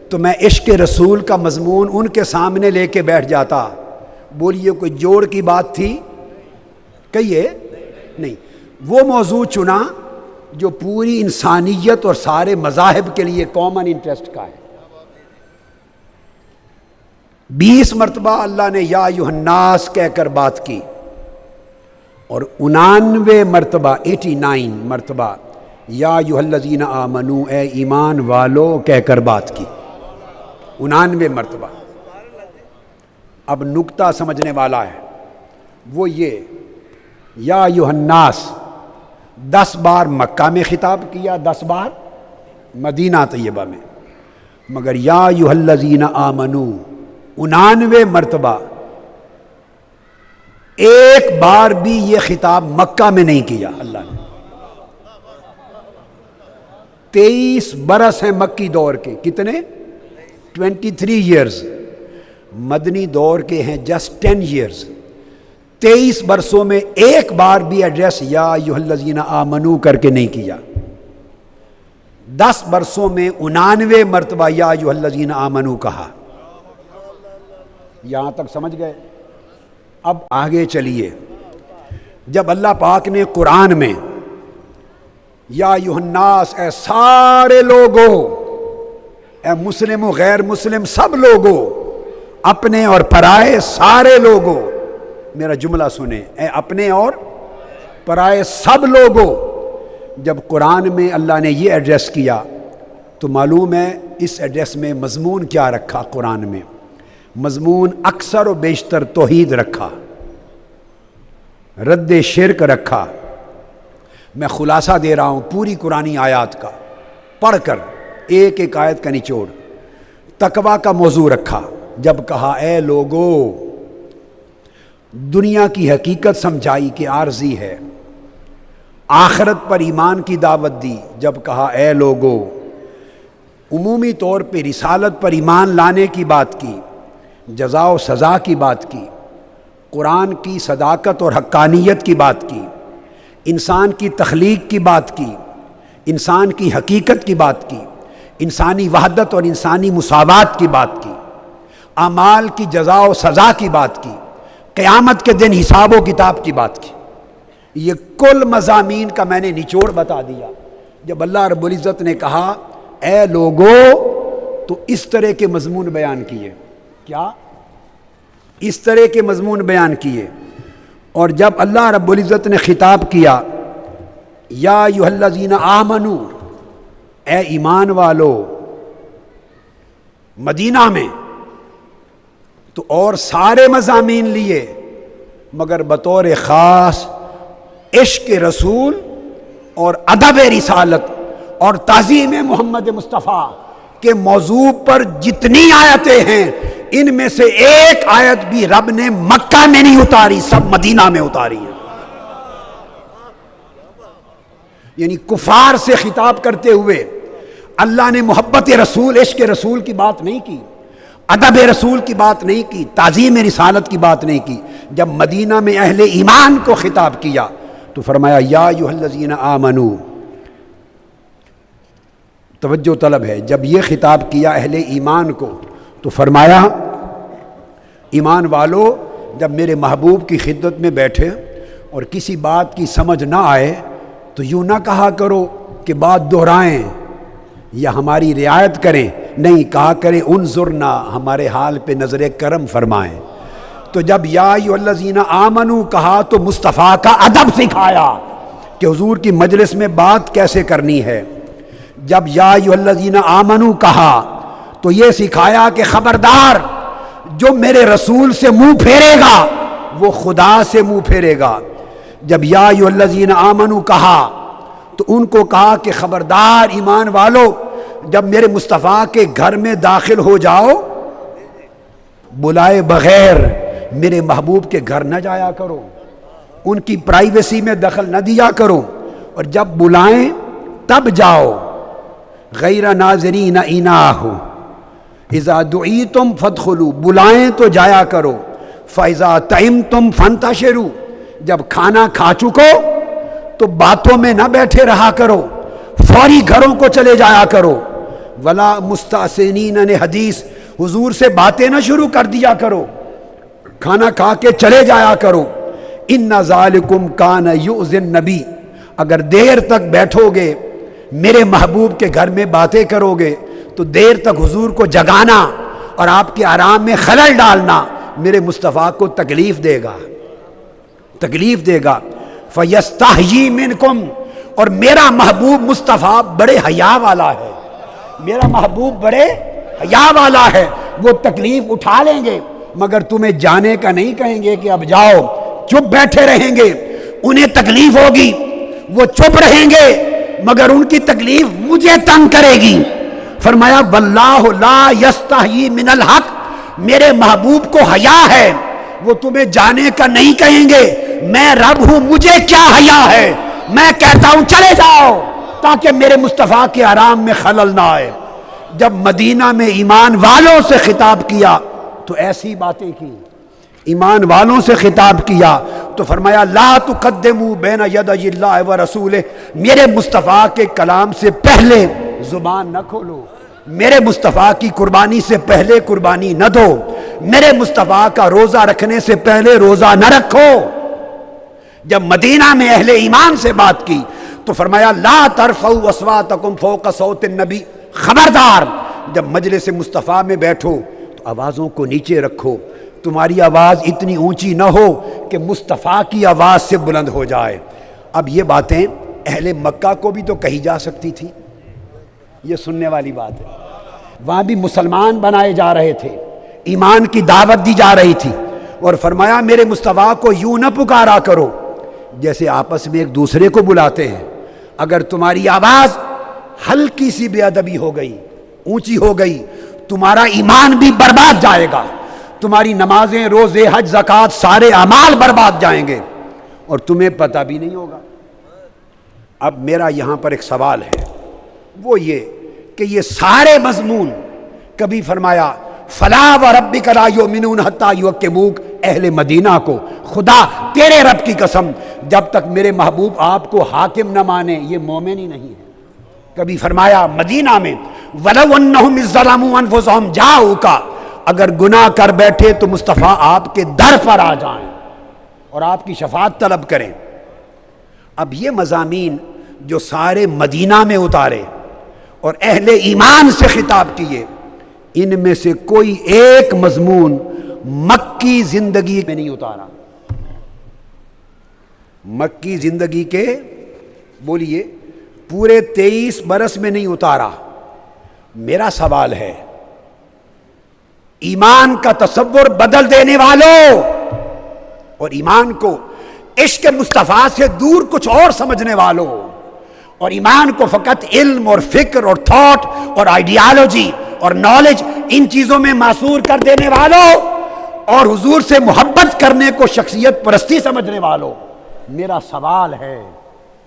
تو میں عشق رسول کا مضمون ان کے سامنے لے کے بیٹھ جاتا. بولیے کوئی جوڑ کی بات تھی؟ کہیے نہیں. وہ موضوع چنا جو پوری انسانیت اور سارے مذاہب کے لیے کامن انٹرسٹ کا ہے. 20 مرتبہ اللہ نے یا ایھا الناس کہہ کر بات کی، اور 99 مرتبہ 89 مرتبہ یا ایھا الذین آمنو، اے ایمان والو کہہ کر بات کی. 99 مرتبہ. اب نکتہ سمجھنے والا ہے، وہ یہ یا ایھا الناس 10 بار مکہ میں خطاب کیا، 10 بار مدینہ طیبہ میں. مگر یا ایھا الذین آمنو 99 مرتبہ، ایک بار بھی یہ خطاب مکہ میں نہیں کیا اللہ نے. 23 برس ہیں مکی دور کے. کتنے؟ 23 ایئرز. مدنی دور کے ہیں جسٹ 10 ایئرز. 23 برسوں میں ایک بار بھی ایڈریس یا ایھا الذین آمنو کر کے نہیں کیا. 10 برسوں میں 99 مرتبہ یا ایھا الذین آمنو کہا. یہاں تک سمجھ گئے؟ اب آگے چلیے. جب اللہ پاک نے قرآن میں یا ایھا الناس، اے سارے لوگوں، اے مسلم و غیر مسلم سب لوگوں، اپنے اور پرائے سارے لوگوں، میرا جملہ سنیں، اے اپنے اور پرائے سب لوگوں، جب قرآن میں اللہ نے یہ ایڈریس کیا تو معلوم ہے اس ایڈریس میں مضمون کیا رکھا. قرآن میں مضمون اکثر و بیشتر توحید رکھا، رد شرک رکھا. میں خلاصہ دے رہا ہوں پوری قرآنی آیات کا پڑھ کر، ایک ایک آیت کا نچوڑ. تقویٰ کا موضوع رکھا، جب کہا اے لوگو، دنیا کی حقیقت سمجھائی کہ عارضی ہے. آخرت پر ایمان کی دعوت دی، جب کہا اے لوگو. عمومی طور پہ رسالت پر ایمان لانے کی بات کی، جزا و سزا کی بات کی، قرآن کی صداقت اور حقانیت کی بات کی، انسان کی تخلیق کی بات کی، انسان کی حقیقت کی بات کی، انسانی وحدت اور انسانی مساوات کی بات کی، اعمال کی جزا و سزا کی بات کی، قیامت کے دن حساب و کتاب کی بات کی. یہ کل مضامین کا میں نے نچوڑ بتا دیا. جب اللہ رب العزت نے کہا اے لوگو تو اس طرح کے مضمون بیان کیے. کیا؟ اس طرح کے مضمون بیان کیے. اور جب اللہ رب العزت نے خطاب کیا یا ایھا الذین آمنو، اے ایمان والو، مدینہ میں تو اور سارے مضامین لیے، مگر بطور خاص عشق رسول اور ادب رسالت اور تعظیم محمد مصطفیٰ کے موضوع پر جتنی آیتیں ہیں ان میں سے ایک آیت بھی رب نے مکہ میں نہیں اتاری، سب مدینہ میں اتاری ہے. یعنی کفار سے خطاب کرتے ہوئے اللہ نے محبت رسول، عشق رسول کی بات نہیں کی، ادب رسول کی بات نہیں کی، تعظیم رسالت کی بات نہیں کی. جب مدینہ میں اہل ایمان کو خطاب کیا تو فرمایا یا ایھا الذین آمنو. توجہ طلب ہے، جب یہ خطاب کیا اہل ایمان کو تو فرمایا ایمان والو، جب میرے محبوب کی خدمت میں بیٹھے اور کسی بات کی سمجھ نہ آئے تو یوں نہ کہا کرو کہ بات دہرائیں یا ہماری رعایت کریں، نہیں کہا کریں انظرنا، ہمارے حال پہ نظر کرم فرمائیں. تو جب یا ایھا الذین آمنو کہا تو مصطفیٰ کا ادب سکھایا کہ حضور کی مجلس میں بات کیسے کرنی ہے. جب یا ایھا الذین آمنو کہا تو یہ سکھایا کہ خبردار، جو میرے رسول سے منہ پھیرے گا وہ خدا سے منہ پھیرے گا. جب یا ایھا الذین آمنو کہا تو ان کو کہا کہ خبردار ایمان والو، جب میرے مصطفیٰ کے گھر میں داخل ہو جاؤ، بلائے بغیر میرے محبوب کے گھر نہ جایا کرو، ان کی پرائیویسی میں دخل نہ دیا کرو، اور جب بلائیں تب جاؤ. غیر ناظرین اناہ اذا دعیتم فادخلوا، بلائیں تو جایا کرو. فاذا طعمتم فانتشروا، جب کھانا کھا چکو تو باتوں میں نہ بیٹھے رہا کرو، فوری گھروں کو چلے جایا کرو. ولا مستأذنین حدیث، حضور سے باتیں نہ شروع کر دیا کرو، کھانا کھا کے چلے جایا کرو. ان ذالکم کان یؤذی النبی، اگر دیر تک بیٹھو گے میرے محبوب کے گھر میں باتیں کرو گے تو دیر تک حضور کو جگانا اور آپ کے آرام میں خلل ڈالنا میرے مصطفیٰ کو تکلیف دے گا، تکلیف دے گا. فیستحیی منکم، اور میرا محبوب مصطفیٰ بڑے حیا والا ہے، میرا محبوب بڑے حیا والا ہے، وہ تکلیف اٹھا لیں گے مگر تمہیں جانے کا نہیں کہیں گے کہ اب جاؤ. چپ بیٹھے رہیں گے، انہیں تکلیف ہوگی، وہ چپ رہیں گے مگر ان کی تکلیف مجھے تنگ کرے گی. فرمایا واللہ لا یستحیی من الحق، میرے محبوب کو حیا ہے، وہ تمہیں جانے کا نہیں کہیں گے. میں رب ہوں، مجھے کیا حیا ہے، میں کہتا ہوں چلے جاؤ تاکہ میرے مصطفیٰ کے آرام میں خلل نہ آئے. جب مدینہ میں ایمان والوں سے خطاب کیا تو ایسی باتیں کی، ایمان والوں سے خطاب کیا تو فرمایا لا تقدموا بین یدی اللہ و رسولہ، میرے مصطفیٰ کے کلام سے پہلے زبان نہ کھولو، میرے مصطفیٰ کی قربانی سے پہلے قربانی نہ دو، میرے مصطفیٰ کا روزہ رکھنے سے پہلے روزہ نہ رکھو. جب مدینہ میں اہل ایمان سے بات کی تو فرمایا لا ترفعوا اصواتکم فوق صوت النبی، خبردار جب مجلس مصطفیٰ میں بیٹھو تو آوازوں کو نیچے رکھو، تمہاری آواز اتنی اونچی نہ ہو کہ مصطفیٰ کی آواز سے بلند ہو جائے. اب یہ باتیں اہل مکہ کو بھی تو کہی جا سکتی تھی. یہ سننے والی بات ہے. وہاں بھی مسلمان بنائے جا رہے تھے, ایمان کی دعوت دی جا رہی تھی, اور فرمایا میرے مصطفیٰ کو یوں نہ پکارا کرو جیسے آپس میں ایک دوسرے کو بلاتے ہیں. اگر تمہاری آواز ہلکی سی بے ادبی ہو گئی, اونچی ہو گئی, تمہارا ایمان بھی برباد جائے گا, تمہاری نمازیں, روزے, حج, زکوٰۃ, سارے اعمال برباد جائیں گے, اور تمہیں پتہ بھی نہیں ہوگا. اب میرا یہاں پر ایک سوال ہے, وہ یہ کہ یہ سارے مضمون, کبھی فرمایا فلا وربک لا یؤمنون حتی یحکموک, اہل مدینہ کو خدا تیرے رب کی قسم جب تک میرے محبوب آپ کو حاکم نہ مانے یہ مومن ہی نہیں ہے. کبھی فرمایا مدینہ میں وَلَوْ أَنَّهُمْ إِذْ ظَلَمُوا أَنفُسَهُمْ جَاءُوكَ, اگر گناہ کر بیٹھے تو مصطفیٰ آپ کے در پر آ جائیں اور آپ کی شفاعت طلب کریں. اب یہ مضامین جو سارے مدینہ میں اتارے اور اہل ایمان سے خطاب کیے, ان میں سے کوئی ایک مضمون مکی زندگی میں نہیں اتارا. مکی زندگی کے بولیے پورے 23 برس میں نہیں اتارا. میرا سوال ہے, ایمان کا تصور بدل دینے والوں اور ایمان کو عشق مصطفیٰ سے دور کچھ اور سمجھنے والوں, اور ایمان کو فقط علم اور فکر اور تھاٹ اور آئیڈیالوجی اور نالج ان چیزوں میں معصور کر دینے والوں, اور حضور سے محبت کرنے کو شخصیت پرستی سمجھنے والوں, میرا سوال ہے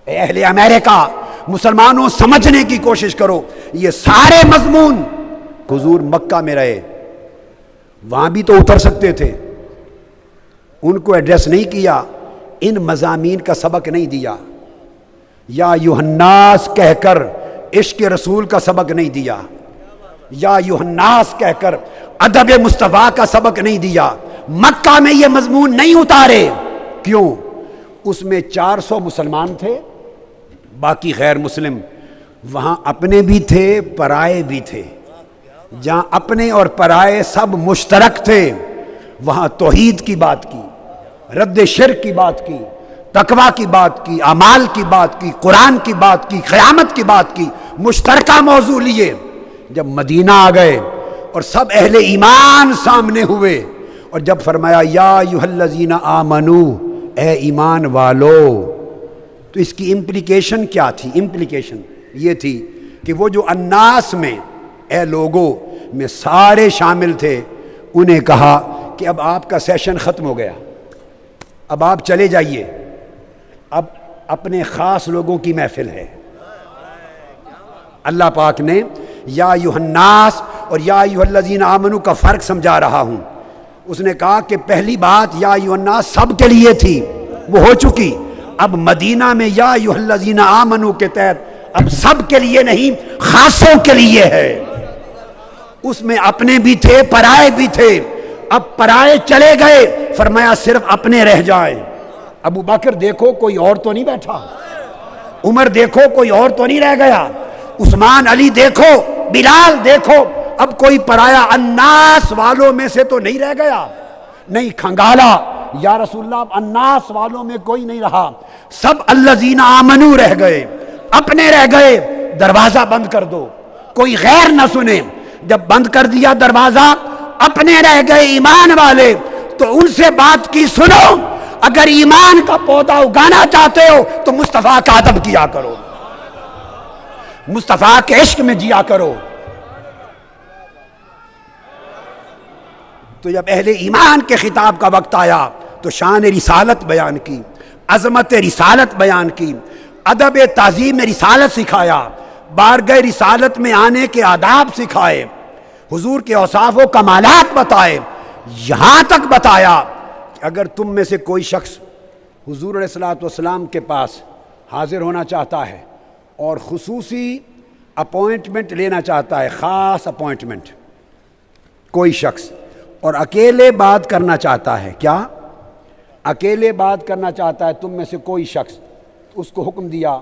اے اہل امریکہ, مسلمانوں سمجھنے کی کوشش کرو. یہ سارے مضمون حضور مکہ میں رہے, وہاں بھی تو اتر سکتے تھے, ان کو ایڈریس نہیں کیا, ان مضامین کا سبق نہیں دیا, یا یوحناس کہہ کر عشق رسول کا سبق نہیں دیا, یا یوحناس کہہ کر ادب مصطفیٰ کا سبق نہیں دیا. مکہ میں یہ مضمون نہیں اتارے. کیوں؟ اس میں 400 مسلمان تھے, باقی غیر مسلم. وہاں اپنے بھی تھے, پرائے بھی تھے. جہاں اپنے اور پرائے سب مشترک تھے, وہاں توحید کی بات کی, رد شرک کی بات کی, تقویٰ کی بات کی, اعمال کی بات کی, قرآن کی بات کی, قیامت کی بات کی, مشترکہ موضوع لیے. جب مدینہ آ گئے اور سب اہل ایمان سامنے ہوئے, اور جب فرمایا یا ایھا الذین آمنو, اے ایمان والو, تو اس کی امپلیکیشن کیا تھی؟ امپلیکیشن یہ تھی کہ وہ جو الناس میں اے لوگوں میں سارے شامل تھے, انہیں کہا کہ اب آپ کا سیشن ختم ہو گیا, اب آپ چلے جائیے, اب اپنے خاص لوگوں کی محفل ہے. اللہ پاک نے یا ایھا الناس اور یا ایھا الذین آمنو کا فرق سمجھا رہا ہوں. اس نے کہا کہ پہلی بات یا ایھا الناس سب کے لیے تھی, وہ ہو چکی. اب مدینہ میں یا ایھا الذین آمنو کے تحت اب سب کے لیے نہیں, خاصوں کے لیے ہے. اس میں اپنے بھی تھے, پرائے بھی تھے. اب پرائے چلے گئے, فرمایا صرف اپنے رہ جائیں. ابو بکر دیکھو کوئی اور تو نہیں بیٹھا, عمر دیکھو کوئی اور تو نہیں رہ گیا, عثمان علی دیکھو, بلال دیکھو, اب کوئی پرایا الناس والوں میں سے تو نہیں رہ گیا. نہیں کھنگالا یا رسول اللہ, الناس والوں میں کوئی نہیں رہا, سب الذین آمنو رہ گئے, اپنے رہ گئے. دروازہ بند کر دو, کوئی غیر نہ سنے. جب بند کر دیا دروازہ, اپنے رہ گئے ایمان والے, تو ان سے بات کی سنو. اگر ایمان کا پودا اگانا چاہتے ہو تو مصطفیٰ کا ادب کیا کرو, مصطفیٰ کے عشق میں جیا کرو. تو جب اہل ایمان کے خطاب کا وقت آیا تو شان رسالت بیان کی, عظمت رسالت بیان کی, ادب تعظیم رسالت سکھایا, بارگاہ رسالت میں آنے کے آداب سکھائے, حضور کے اوصاف و کمالات بتائے. یہاں تک بتایا کہ اگر تم میں سے کوئی شخص حضور علیہ الصلوۃ والسلام کے پاس حاضر ہونا چاہتا ہے اور خصوصی اپوائنٹمنٹ لینا چاہتا ہے, خاص اپوائنٹمنٹ, کوئی شخص, اور اکیلے بات کرنا چاہتا ہے, کیا اکیلے بات کرنا چاہتا ہے تم میں سے کوئی شخص, اس کو حکم دیا,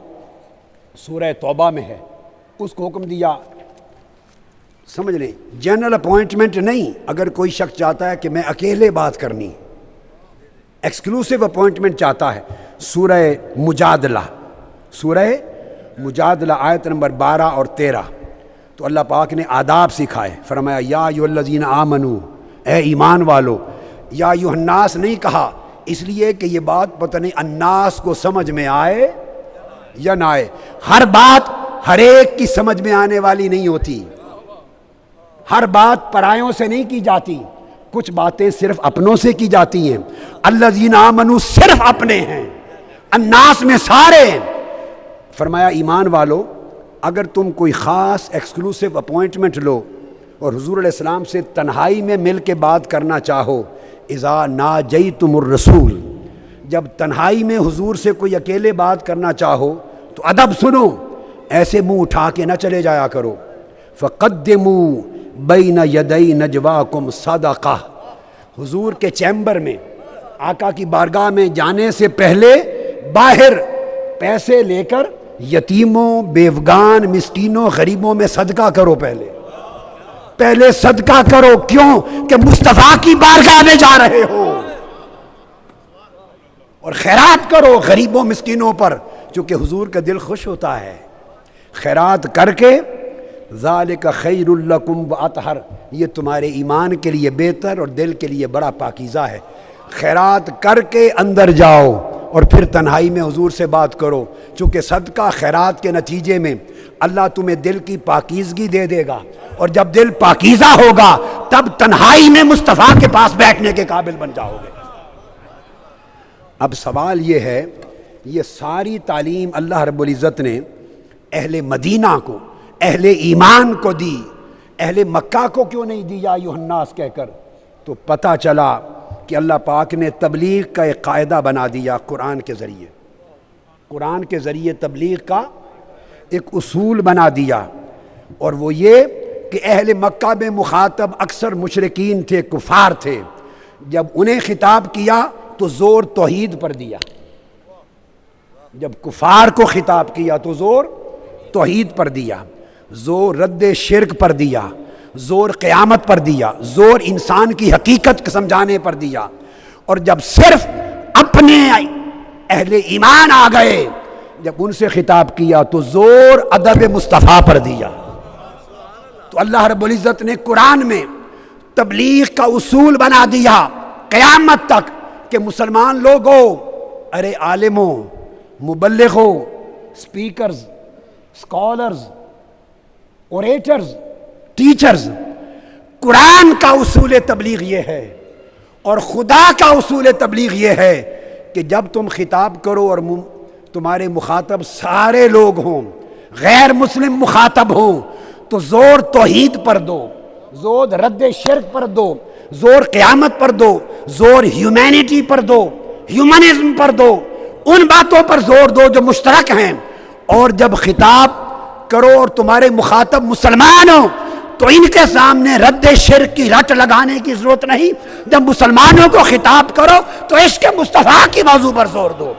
سورہ توبہ میں ہے, اس کو حکم دیا, سمجھ لیں جنرل اپوائنٹمنٹ نہیں. اگر کوئی شخص چاہتا ہے کہ میں اکیلے بات کرنی, ایکسکلوسیو اپوائنٹمنٹ چاہتا ہے, سورہ مجادلہ, سورہ مجادلہ آیت نمبر 12 اور 13. تو اللہ پاک نے آداب سکھائے. فرمایا یا ایھا الذین آمنو، اے ایمان والو. یا ایھا الناس نہیں کہا اس لیے کہ یہ بات پتہ نہیں الناس کو سمجھ میں آئے یا نہ آئے. ہر بات ہر ایک کی سمجھ میں آنے والی نہیں ہوتی. ہر بات پرایوں سے نہیں کی جاتی. کچھ باتیں صرف اپنوں سے کی جاتی ہیں. الذین آمنو صرف اپنے ہیں، الناس میں سارے. فرمایا ایمان والو، اگر تم کوئی خاص ایکسکلوسیو اپوائنٹمنٹ لو اور حضور علیہ السلام سے تنہائی میں مل کے بات کرنا چاہو، اذا ناجیتم الرسول، جب تنہائی میں حضور سے کوئی اکیلے بات کرنا چاہو تو ادب سنو، ایسے منہ اٹھا کے نہ چلے جایا کرو. فقدموا بین یدی نجواکم صدقہ، حضور کے چیمبر میں، آقا کی بارگاہ میں جانے سے پہلے باہر پیسے لے کر یتیموں، بیوگان، مسکینوں، غریبوں میں صدقہ کرو. پہلے صدقہ کرو. کیوں کہ مصطفیٰ کی بارگاہ میں جا رہے ہو. اور خیرات کرو غریبوں مسکینوں پر، چونکہ حضور کا دل خوش ہوتا ہے. خیرات کر کے ذالک خیر لکم واطہر، یہ تمہارے ایمان کے لیے بہتر اور دل کے لیے بڑا پاکیزہ ہے. خیرات کر کے اندر جاؤ اور پھر تنہائی میں حضور سے بات کرو، چونکہ صدقہ خیرات کے نتیجے میں اللہ تمہیں دل کی پاکیزگی دے دے گا، اور جب دل پاکیزہ ہوگا تب تنہائی میں مصطفیٰ کے پاس بیٹھنے کے قابل بن جاؤ گے. اب سوال یہ ہے، یہ ساری تعلیم اللہ رب العزت نے اہل مدینہ کو، اہل ایمان کو دی، اہل مکہ کو کیوں نہیں دی یا ایھا الناس کہہ کر؟ تو پتہ چلا کہ اللہ پاک نے تبلیغ کا ایک قاعدہ بنا دیا قرآن کے ذریعے. قرآن کے ذریعے تبلیغ کا ایک اصول بنا دیا، اور وہ یہ کہ اہل مکہ میں مخاطب اکثر مشرکین تھے، کفار تھے. جب انہیں خطاب کیا تو زور توحید پر دیا. جب کفار کو خطاب کیا تو زور توحید پر دیا، زور رد شرک پر دیا، زور قیامت پر دیا، زور انسان کی حقیقت سمجھانے پر دیا. اور جب صرف اپنے اہل ایمان آ گئے، جب ان سے خطاب کیا تو زور ادب مصطفیٰ پر دیا. تو اللہ رب العزت نے قرآن میں تبلیغ کا اصول بنا دیا قیامت تک کہ مسلمان لوگوں، ارے عالموں، مبلغوں، سپیکرز، اسکالرز، اوریٹرز، ٹیچرز، قرآن کا اصول تبلیغ یہ ہے اور خدا کا اصول تبلیغ یہ ہے کہ جب تم خطاب کرو اور تمہارے مخاطب سارے لوگ ہوں، غیر مسلم مخاطب ہوں، تو زور توحید پر دو، زور رد شرک پر دو، زور قیامت پر دو، زور ہیومینٹی پر دو، ہیومنزم پر دو، ان باتوں پر زور دو جو مشترک ہیں. اور جب خطاب کرو اور تمہارے مخاطب مسلمان ہو تو ان کے سامنے رد شرک کی رٹ لگانے کی ضرورت نہیں. جب مسلمانوں کو خطاب کرو تو عشق مصطفیٰ کی موضوع پر زور دو،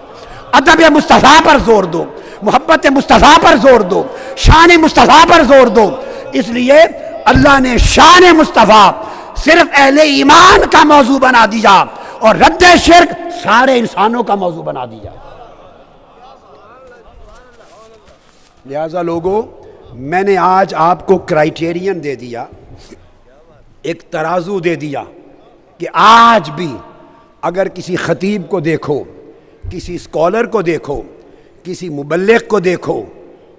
ادب مصطفیٰ پر زور دو، محبت مصطفیٰ پر زور دو، شان مصطفیٰ پر زور دو. اس لیے اللہ نے شان مصطفیٰ صرف اہل ایمان کا موضوع بنا دیا اور رد شرک سارے انسانوں کا موضوع بنا دیا. لہذا لوگوں، میں نے آج آپ کو کرائیٹیرین دے دیا، ایک ترازو دے دیا کہ آج بھی اگر کسی خطیب کو دیکھو، کسی اسکالر کو دیکھو، کسی مبلغ کو دیکھو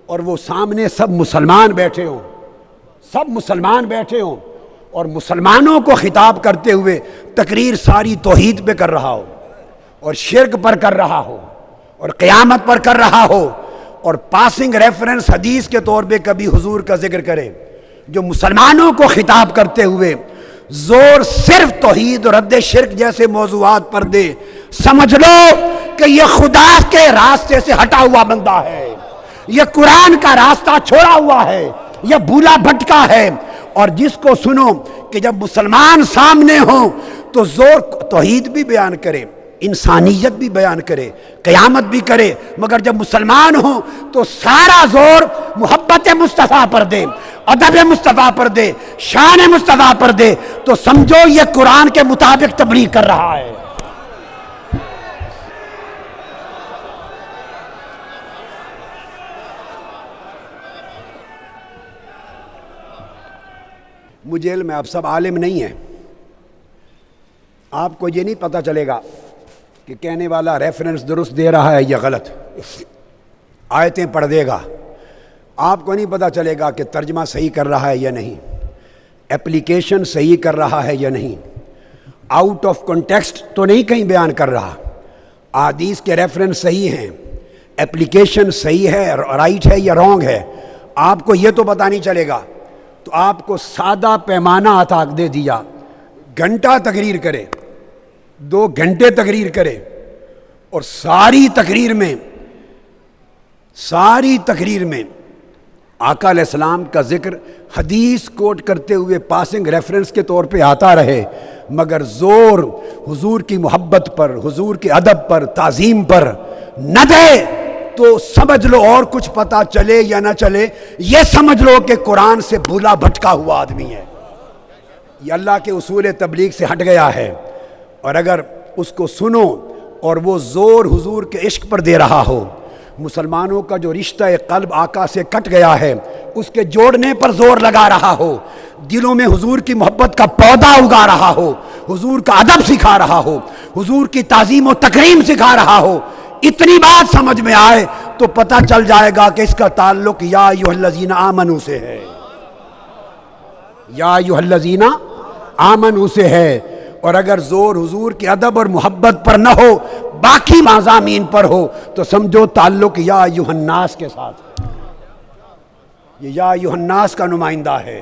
اور وہ سامنے سب مسلمان بیٹھے ہوں، سب مسلمان بیٹھے ہوں اور مسلمانوں کو خطاب کرتے ہوئے تقریر ساری توحید پہ کر رہا ہو اور شرک پر کر رہا ہو اور قیامت پر کر رہا ہو اور پاسنگ ریفرنس حدیث کے طور پہ کبھی حضور کا ذکر کرے، جو مسلمانوں کو خطاب کرتے ہوئے زور صرف توحید اور رد شرک جیسے موضوعات پر دے، سمجھ لو کہ یہ خدا کے راستے سے ہٹا ہوا بندہ ہے، یہ قرآن کا راستہ چھوڑا ہوا ہے، یہ بھولا بھٹکا ہے. اور جس کو سنو کہ جب مسلمان سامنے ہوں تو زور توحید بھی بیان کرے، انسانیت بھی بیان کرے، قیامت بھی کرے، مگر جب مسلمان ہوں تو سارا زور محبت مصطفیٰ پر دے، ادب مصطفیٰ پر دے، شان مصطفیٰ پر دے، تو سمجھو یہ قرآن کے مطابق تبلیغ کر رہا ہے. مجھے علم ہے آپ سب عالم نہیں ہیں، آپ کو یہ نہیں پتہ چلے گا کہ کہنے والا ریفرنس درست دے رہا ہے یا غلط، آیتیں پڑھ دے گا، آپ کو نہیں پتہ چلے گا کہ ترجمہ صحیح کر رہا ہے یا نہیں، اپلیکیشن صحیح کر رہا ہے یا نہیں، آؤٹ آف کنٹیکسٹ تو نہیں کہیں بیان کر رہا، احادیث کے ریفرنس صحیح ہیں، اپلیکیشن صحیح ہے، رائٹ ہے یا رانگ ہے، آپ کو یہ تو پتہ نہیں چلے گا، تو آپ کو سادہ پیمانہ عطا دے دیا، گھنٹہ تقریر کرے، 2 گھنٹے تقریر کرے، اور ساری تقریر میں آقا علیہ السلام کا ذکر حدیث کوٹ کرتے ہوئے پاسنگ ریفرنس کے طور پہ آتا رہے، مگر زور حضور کی محبت پر، حضور کے ادب پر، تعظیم پر نہ دے، تو سمجھ لو اور کچھ پتہ چلے یا نہ چلے، یہ سمجھ لو کہ قرآن سے بھولا بھٹکا ہوا آدمی ہے، یہ اللہ کے اصول تبلیغ سے ہٹ گیا ہے۔ اور اگر اس کو سنو اور وہ زور حضور کے عشق پر دے رہا ہو، مسلمانوں کا جو رشتہ قلب آقا سے کٹ گیا ہے اس کے جوڑنے پر زور لگا رہا ہو، دلوں میں حضور کی محبت کا پودا اگا رہا ہو، حضور کا ادب سکھا رہا ہو، حضور کی تعظیم و تکریم سکھا رہا ہو، اتنی بات سمجھ میں آئے تو پتہ چل جائے گا کہ اس کا تعلق یا ایھا الذین آمنوا سے ہے، یا ایھا الذین آمنوا سے ہے۔ اور اگر زور حضور کے ادب اور محبت پر نہ ہو، باقی مضامین پر ہو، تو سمجھو تعلق یا ایھا الناس کے ساتھ ہے، یہ یا ایھا الناس کا نمائندہ ہے۔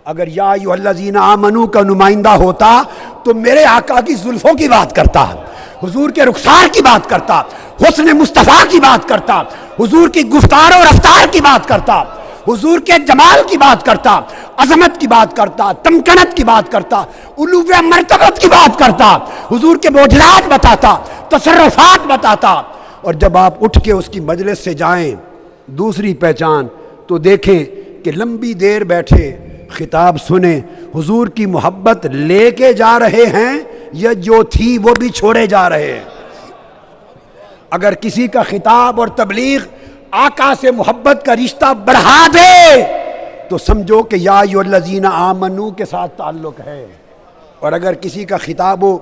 اگر یا ایھا الذین آمنوا کا نمائندہ ہوتا تو میرے آقا کی زلفوں کی بات کرتا، حضور کے رخسار کی بات کرتا، حسن مصطفیٰ کی بات کرتا، حضور کی گفتار و رفتار کی بات کرتا، حضور کے جمال کی بات کرتا، عظمت کی بات کرتا، تمکنت کی بات کرتا، علو مرتبت کی بات کرتا، حضور کے معجزات بتاتا، تصرفات بتاتا۔ اور جب آپ اٹھ کے اس کی مجلس سے جائیں، دوسری پہچان تو دیکھیں کہ لمبی دیر بیٹھے خطاب سنیں، حضور کی محبت لے کے جا رہے ہیں یا جو تھی وہ بھی چھوڑے جا رہے ہیں۔ اگر کسی کا خطاب اور تبلیغ آقا سے محبت کا رشتہ بڑھا دے تو سمجھو کہ یا ایھا الذین آمنوا کے ساتھ تعلق ہے، اور اگر کسی کا خطاب و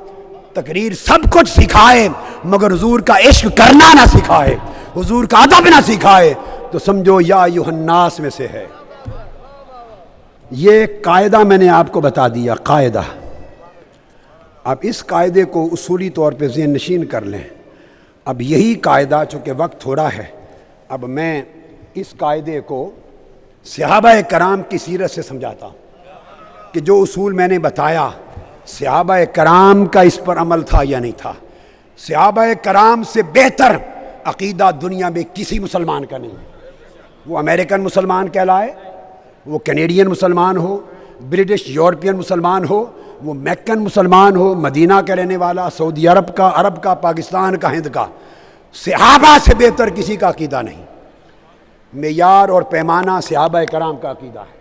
تقریر سب کچھ سکھائے مگر حضور کا عشق کرنا نہ سکھائے، حضور کا ادب نہ سکھائے، تو سمجھو یا ایھا الناس میں سے ہے۔ یہ قاعدہ میں نے آپ کو بتا دیا، قاعدہ، آپ اس قاعدے کو اصولی طور پہ ذہن نشین کر لیں۔ اب یہی قاعدہ، چونکہ وقت تھوڑا ہے، اب میں اس قاعدے کو صحابہ کرام کی سیرت سے سمجھاتا ہوں کہ جو اصول میں نے بتایا صحابہ کرام کا اس پر عمل تھا یا نہیں تھا۔ صحابہ کرام سے بہتر عقیدہ دنیا میں کسی مسلمان کا نہیں ہے، وہ امریکن مسلمان کہلائے، وہ کینیڈین مسلمان ہو، برٹش یورپین مسلمان ہو، وہ میکن مسلمان ہو، مدینہ کا رہنے والا، سعودی عرب کا، پاکستان کا، ہند کا، صحابہ سے بہتر کسی کا عقیدہ نہیں۔ معیار اور پیمانہ صحابہ کرام کا عقیدہ ہے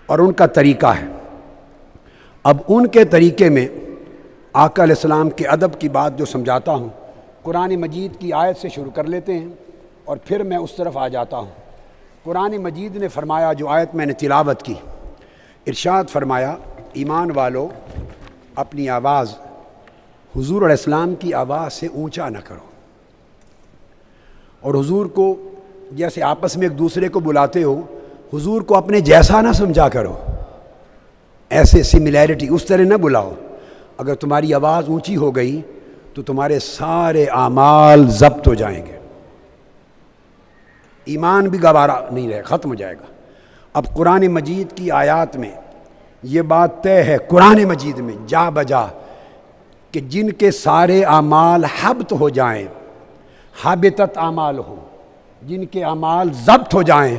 اور ان کا طریقہ ہے۔ اب ان کے طریقے میں آقا علیہ السلام کے ادب کی بات جو سمجھاتا ہوں، قرآن مجید کی آیت سے شروع کر لیتے ہیں اور پھر میں اس طرف آ جاتا ہوں۔ قرآن مجید نے فرمایا، جو آیت میں نے تلاوت کی، ارشاد فرمایا، ایمان والو اپنی آواز حضور علیہ السلام کی آواز سے اونچا نہ کرو، اور حضور کو جیسے آپس میں ایک دوسرے کو بلاتے ہو، حضور کو اپنے جیسا نہ سمجھا کرو، ایسے سملیرٹی اس طرح نہ بلاؤ۔ اگر تمہاری آواز اونچی ہو گئی تو تمہارے سارے اعمال ضبط ہو جائیں گے، ایمان بھی گوارا نہیں رہے، ختم ہو جائے گا۔ اب قرآن مجید کی آیات میں یہ بات طے ہے، قرآن مجید میں جا بجا، کہ جن کے سارے اعمال حبط ہو جائیں، حابطت اعمال ہو، جن کے اعمال ضبط ہو جائیں،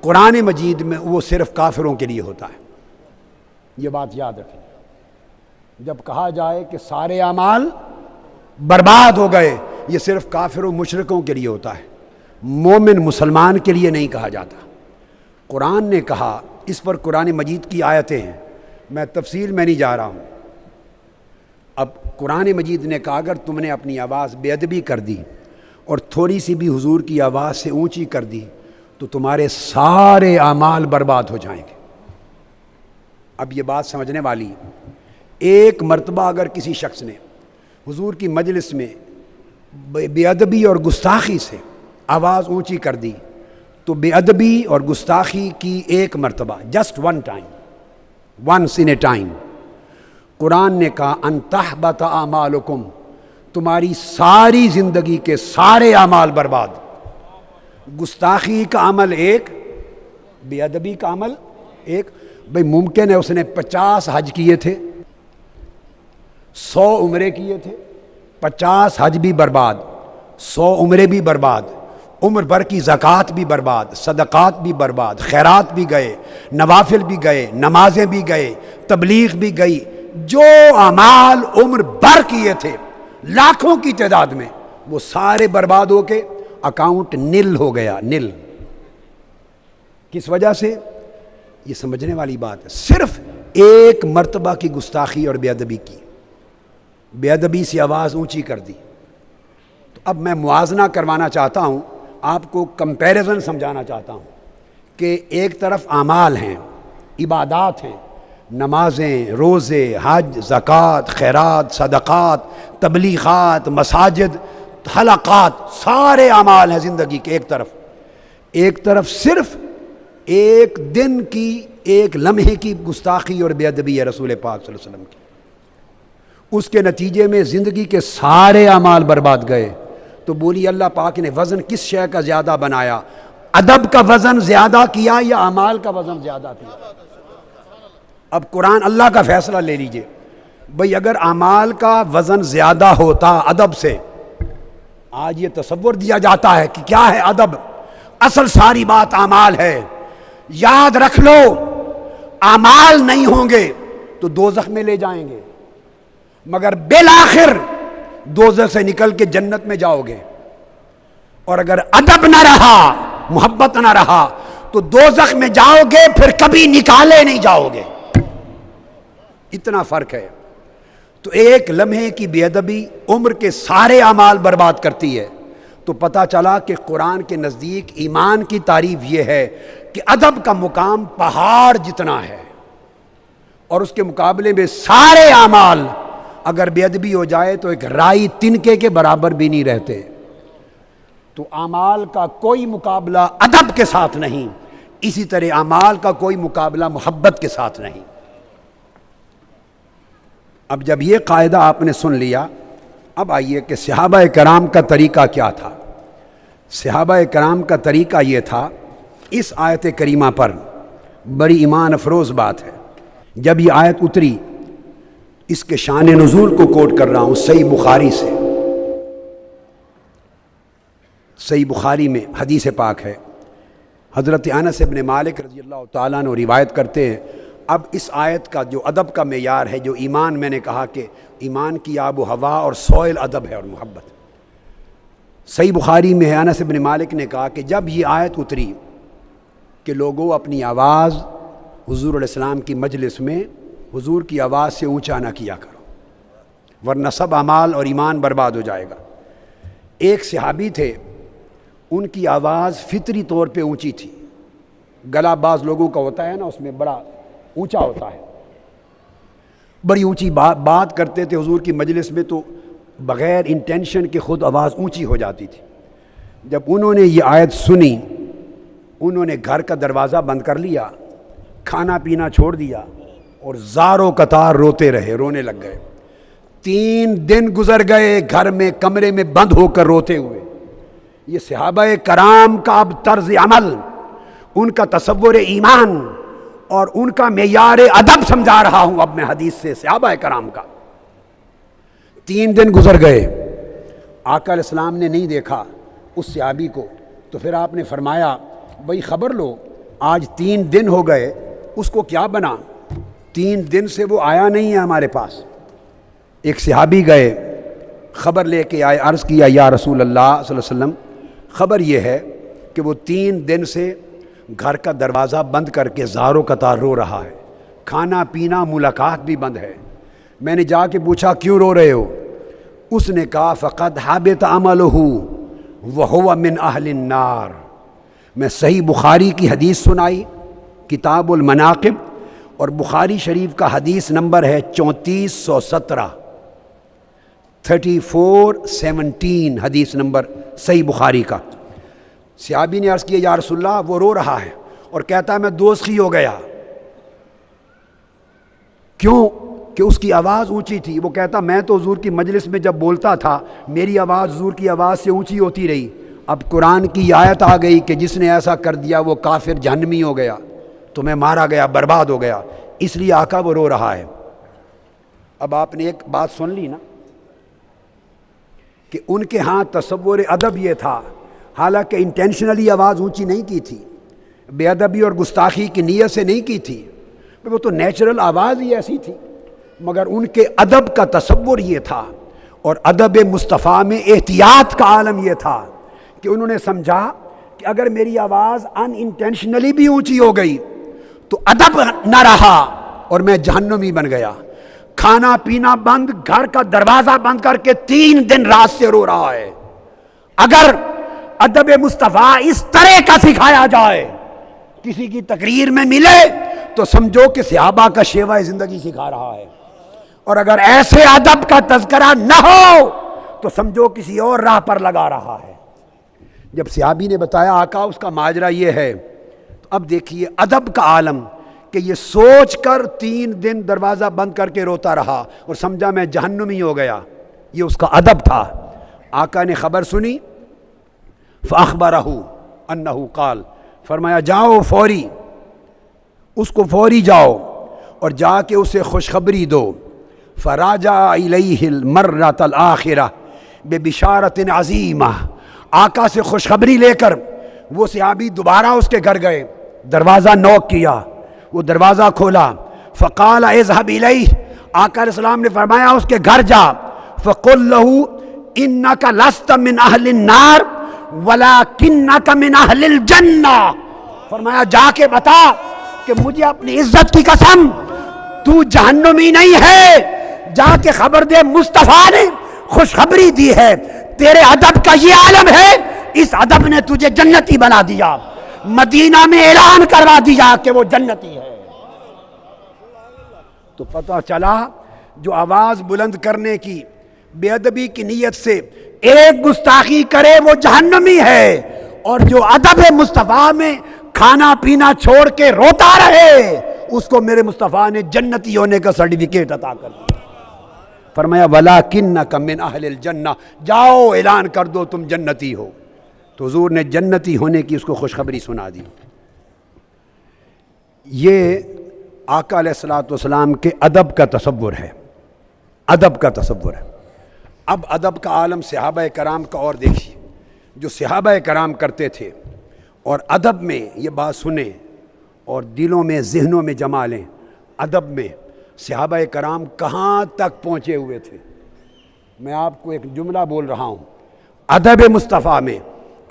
قرآن مجید میں وہ صرف کافروں کے لیے ہوتا ہے۔ یہ بات یاد رکھیں، جب کہا جائے کہ سارے اعمال برباد ہو گئے، یہ صرف کافروں مشرکوں کے لیے ہوتا ہے، مومن مسلمان کے لیے نہیں کہا جاتا۔ قرآن نے کہا، اس پر قرآن مجید کی آیتیں ہیں، میں تفصیل میں نہیں جا رہا ہوں۔ اب قرآن مجید نے کہا اگر تم نے اپنی آواز بے ادبی کر دی اور تھوڑی سی بھی حضور کی آواز سے اونچی کر دی تو تمہارے سارے اعمال برباد ہو جائیں گے۔ اب یہ بات سمجھنے والی، ایک مرتبہ اگر کسی شخص نے حضور کی مجلس میں بے ادبی اور گستاخی سے آواز اونچی کر دی تو بے ادبی اور گستاخی کی ایک مرتبہ، just one time, once in a time, Quran نے کہا ان تحبط اعمالکم، تمہاری ساری زندگی کے سارے اعمال برباد۔ گستاخی کا عمل ایک، بے ادبی کا عمل ایک۔ بھئی ممکن ہے اس نے 50 حج کیے تھے، 100 عمرے کیے تھے، 50 حج بھی برباد، 100 عمرے بھی برباد، عمر بھر کی زکوٰۃ بھی برباد، صدقات بھی برباد، خیرات بھی گئے، نوافل بھی گئے، نمازیں بھی گئے، تبلیغ بھی گئی، جو اعمال عمر بھر کیے تھے لاکھوں کی تعداد میں، وہ سارے برباد ہو کے اکاؤنٹ نل ہو گیا، نل۔ کس وجہ سے؟ یہ سمجھنے والی بات ہے، صرف ایک مرتبہ کی گستاخی اور بے ادبی کی، بے ادبی سے آواز اونچی کر دی۔ تو اب میں موازنہ کروانا چاہتا ہوں، آپ کو کمپیریزن سمجھانا چاہتا ہوں کہ ایک طرف اعمال ہیں، عبادات ہیں، نمازیں، روزے، حج، زکوٰۃ، خیرات، صدقات، تبلیغات، مساجد، حلقات، سارے اعمال ہیں زندگی کے ایک طرف صرف ایک دن کی، ایک لمحے کی گستاخی اور بے ادبی ہے رسول پاک صلی اللہ علیہ وسلم کی، اس کے نتیجے میں زندگی کے سارے اعمال برباد گئے۔ تو بولی اللہ پاک نے وزن کس شے کا زیادہ بنایا؟ ادب کا وزن زیادہ کیا یا اعمال کا وزن زیادہ کیا؟ اب قرآن اللہ کا فیصلہ لے لیجئے، بھئی اگر اعمال کا وزن زیادہ ہوتا ادب سے، آج یہ تصور دیا جاتا ہے کہ کیا ہے ادب، اصل ساری بات اعمال ہے، یاد رکھ لو اعمال نہیں ہوں گے تو دوزخ میں لے جائیں گے، مگر بالآخر دوزخ سے نکل کے جنت میں جاؤ گے، اور اگر ادب نہ رہا، محبت نہ رہا تو دوزخ میں جاؤ گے، پھر کبھی نکالے نہیں جاؤ گے۔ اتنا فرق ہے۔ تو ایک لمحے کی بے ادبی عمر کے سارے اعمال برباد کرتی ہے۔ تو پتہ چلا کہ قرآن کے نزدیک ایمان کی تعریف یہ ہے کہ ادب کا مقام پہاڑ جتنا ہے، اور اس کے مقابلے میں سارے اعمال اگر بے ادبی ہو جائے تو ایک رائی تنکے کے برابر بھی نہیں رہتے۔ تو اعمال کا کوئی مقابلہ ادب کے ساتھ نہیں، اسی طرح اعمال کا کوئی مقابلہ محبت کے ساتھ نہیں۔ اب جب یہ قاعدہ آپ نے سن لیا، اب آئیے کہ صحابہ کرام کا طریقہ کیا تھا۔ صحابہ کرام کا طریقہ یہ تھا، اس آیت کریمہ پر بڑی ایمان افروز بات ہے، جب یہ آیت اتری، اس کے شان نزول کو کوٹ کر رہا ہوں صحیح بخاری سے، صحیح بخاری میں حدیث پاک ہے، حضرت انس بن مالک رضی اللہ تعالیٰ عنہ روایت کرتے ہیں۔ اب اس آیت کا جو ادب کا معیار ہے، جو ایمان، میں نے کہا کہ ایمان کی آب و ہوا اور سوئل ادب ہے اور محبت۔ صحیح بخاری میں ہے، انس بن مالک نے کہا کہ جب یہ آیت اتری کہ لوگوں اپنی آواز حضور علیہ السلام کی مجلس میں حضور کی آواز سے اونچا نہ کیا کرو ورنہ سب اعمال اور ایمان برباد ہو جائے گا۔ ایک صحابی تھے، ان کی آواز فطری طور پہ اونچی تھی، گلا بعض لوگوں کا ہوتا ہے نا، اس میں بڑا اونچا ہوتا ہے، بڑی اونچی بات کرتے تھے حضور کی مجلس میں تو بغیر انٹینشن کے خود آواز اونچی ہو جاتی تھی۔ جب انہوں نے یہ آیت سنی، انہوں نے گھر کا دروازہ بند کر لیا، کھانا پینا چھوڑ دیا اور زاروں قطار روتے رہے، رونے لگ گئے۔ 3 دن گزر گئے گھر میں کمرے میں بند ہو کر روتے ہوئے۔ یہ صحابہ کرام کا اب طرز عمل، ان کا تصور ایمان اور ان کا معیار ادب سمجھا رہا ہوں اب میں حدیث سے صحابہ کرام کا۔ 3 دن گزر گئے، آقا علیہ السلام نے نہیں دیکھا اس صحابی کو، تو پھر آپ نے فرمایا بھئی خبر لو، آج 3 دن ہو گئے، اس کو کیا بنا؟ 3 دن سے وہ آیا نہیں ہے ہمارے پاس۔ ایک صحابی گئے، خبر لے کے آئے، عرض کیا یا رسول اللہ صلی اللہ علیہ وسلم، خبر یہ ہے کہ وہ 3 دن سے گھر کا دروازہ بند کر کے زاروں قطار رو رہا ہے، کھانا پینا ملاقات بھی بند ہے۔ میں نے جا کے پوچھا کیوں رو رہے ہو؟ اس نے کہا فقد حبط عملہ وہو من اہل النار۔ میں صحیح بخاری کی حدیث سنائی، کتاب المناقب، اور بخاری شریف کا حدیث نمبر ہے 3417، 3417 حدیث نمبر صحیح بخاری کا۔ صحابی نے عرض کیا یا رسول اللہ، وہ رو رہا ہے اور کہتا ہے میں دوزخی ہو گیا۔ کیوں؟ کہ اس کی آواز اونچی تھی۔ وہ کہتا میں تو حضور کی مجلس میں جب بولتا تھا میری آواز حضور کی آواز سے اونچی ہوتی رہی، اب قرآن کی آیت آ گئی کہ جس نے ایسا کر دیا وہ کافر جہنمی ہو گیا، تو میں مارا گیا، برباد ہو گیا، اس لیے آقا وہ رو رہا ہے۔ اب آپ نے ایک بات سن لی نا کہ ان کے ہاں تصور ادب یہ تھا، حالانکہ انٹینشنلی آواز اونچی نہیں کی تھی، بے ادبی اور گستاخی کی نیت سے نہیں کی تھی، وہ تو نیچرل آواز ہی ایسی تھی، مگر ان کے ادب کا تصور یہ تھا، اور ادب مصطفیٰ میں احتیاط کا عالم یہ تھا کہ انہوں نے سمجھا کہ اگر میری آواز ان انٹینشنلی بھی اونچی ہو گئی تو ادب نہ رہا اور میں جہنمی بن گیا۔ کھانا پینا بند، گھر کا دروازہ بند کر کے 3 دن رات سے رو رہا ہے۔ اگر ادب مصطفیٰ اس طرح کا سکھایا جائے کسی کی تقریر میں ملے تو سمجھو کہ صحابہ کا شیوہ زندگی سکھا رہا ہے، اور اگر ایسے ادب کا تذکرہ نہ ہو تو سمجھو کسی اور راہ پر لگا رہا ہے۔ جب صحابی نے بتایا آقا اس کا ماجرا یہ ہے، تو اب دیکھیے ادب کا عالم کہ یہ سوچ کر 3 دن دروازہ بند کر کے روتا رہا اور سمجھا میں جہنمی ہو گیا، یہ اس کا ادب تھا۔ آقا نے خبر سنی، فاخبرہ انہ قال، فرمایا جاؤ فوری، اس کو فوری جاؤ اور جا کے اسے خوشخبری دو۔ فراجع الیہ المرۃ الآخرہ ببشارۃ عظیمہ، آقا سے خوشخبری لے کر وہ صحابی دوبارہ اس کے گھر گئے، دروازہ نوک کیا، وہ دروازہ کھولا، فقال اذهب الیہ، آقا علیہ السلام نے فرمایا اس کے گھر جا، فقل لہ انک لست من اہل النار ولکنک من اہل الجنہ، فرمایا جا کے بتا کہ مجھے اپنی عزت کی قسم تو جہنمی نہیں ہے، جا کے خبر دے مصطفیٰ نے خوشخبری دی ہے، تیرے ادب کا یہ عالم ہے، اس ادب نے تجھے جنتی بنا دیا، مدینہ میں اعلان کروا دیا کہ وہ جنتی ہے۔ تو پتہ چلا جو آواز بلند کرنے کی بے ادبی کی نیت سے ایک گستاخی کرے وہ جہنمی ہے، اور جو ادب مصطفیٰ میں کھانا پینا چھوڑ کے روتا رہے اس کو میرے مصطفیٰ نے جنتی ہونے کا سرٹیفکیٹ عطا کر دیا۔ فرمایا وَلَكِنَّكَ مِنْ أَهْلِ الْجَنَّةِ، جاؤ اعلان کر دو تم جنتی ہو۔ تو حضور نے جنتی ہونے کی اس کو خوشخبری سنا دی۔ یہ آقا علیہ الصلوۃ والسلام کے ادب کا تصور ہے، ادب کا تصور ہے۔ اب ادب کا عالم صحابہ کرام کا اور دیکھیے، جو صحابہ کرام کرتے تھے، اور ادب میں یہ بات سنیں اور دلوں میں ذہنوں میں جما لیں، ادب میں صحابہ کرام کہاں تک پہنچے ہوئے تھے۔ میں آپ کو ایک جملہ بول رہا ہوں، ادب مصطفیٰ میں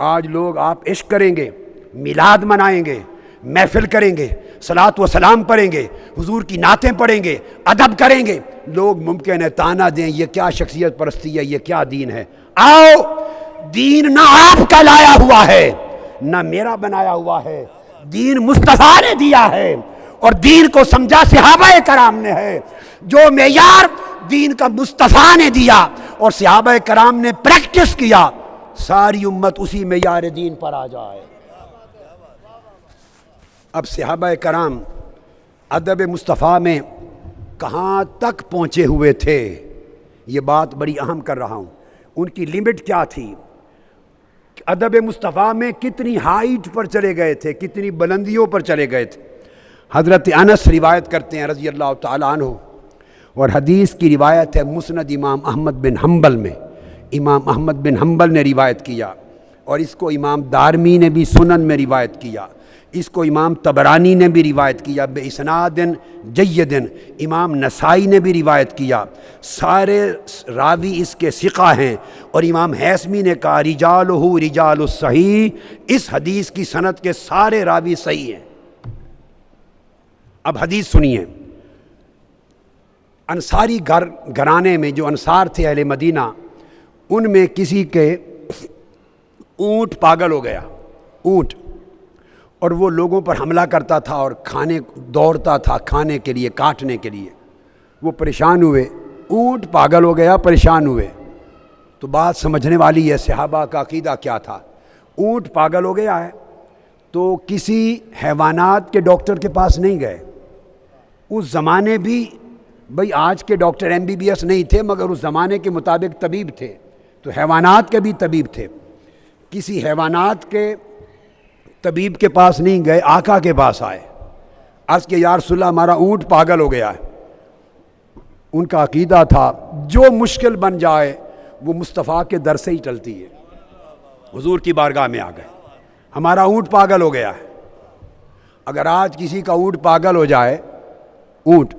آج لوگ آپ عشق کریں گے، میلاد منائیں گے، محفل کریں گے، صلاۃ و سلام پڑھیں گے، حضور کی نعتیں پڑھیں گے، ادب کریں گے، لوگ ممکن ہے تانا دیں یہ کیا شخصیت پرستی ہے، یہ کیا دین ہے۔ آؤ، دین نہ آپ کا لایا ہوا ہے نہ میرا بنایا ہوا ہے، دین مصطفیٰ نے دیا ہے، اور دین کو سمجھا صحابہ کرام نے ہے۔ جو معیار دین کا مصطفیٰ نے دیا اور صحابہ کرام نے پریکٹس کیا، ساری امت اسی معیار دین پر آ جائے۔ اب صحابہ کرام ادب مصطفیٰ میں کہاں تک پہنچے ہوئے تھے، یہ بات بڑی اہم کر رہا ہوں۔ ان کی لمٹ کیا تھی، ادب مصطفیٰ میں کتنی ہائٹ پر چلے گئے تھے، کتنی بلندیوں پر چلے گئے تھے۔ حضرت انس روایت کرتے ہیں رضی اللہ تعالیٰ عنہ، اور حدیث کی روایت ہے مسند امام احمد بن حنبل میں، امام احمد بن حنبل نے روایت کیا، اور اس کو امام دارمی نے بھی سنن میں روایت کیا، اس کو امام طبرانی نے بھی روایت کیا بے اسناد جید، امام نسائی نے بھی روایت کیا، سارے راوی اس کے ثقہ ہیں، اور امام حیثمی نے کہا رجالہ رجال الصحیح، اس حدیث کی سند کے سارے راوی صحیح ہیں۔ اب حدیث سنیے، انصاری گھرانے میں جو انصار تھے اہل مدینہ، ان میں کسی کے اونٹ پاگل ہو گیا، اونٹ، اور وہ لوگوں پر حملہ کرتا تھا اور دوڑتا تھا کھانے کے لیے، کاٹنے کے لیے۔ وہ پریشان ہوئے، اونٹ پاگل ہو گیا، پریشان ہوئے۔ تو بات سمجھنے والی ہے صحابہ کا عقیدہ کیا تھا۔ اونٹ پاگل ہو گیا ہے تو کسی حیوانات کے ڈاکٹر کے پاس نہیں گئے۔ اس زمانے بھی بھئی آج کے ڈاکٹر MBBS نہیں تھے، مگر اس زمانے کے مطابق طبیب تھے، تو حیوانات کے بھی طبیب تھے۔ کسی حیوانات کے طبیب کے پاس نہیں گئے، آقا کے پاس آئے، عرض کہ یا رسول اللہ ہمارا اونٹ پاگل ہو گیا ہے۔ ان کا عقیدہ تھا جو مشکل بن جائے وہ مصطفیٰ کے در سے ہی ٹلتی ہے۔ حضور کی بارگاہ میں آ گئے، ہمارا اونٹ پاگل ہو گیا ہے۔ اگر آج کسی کا اونٹ پاگل ہو جائے اونٹ،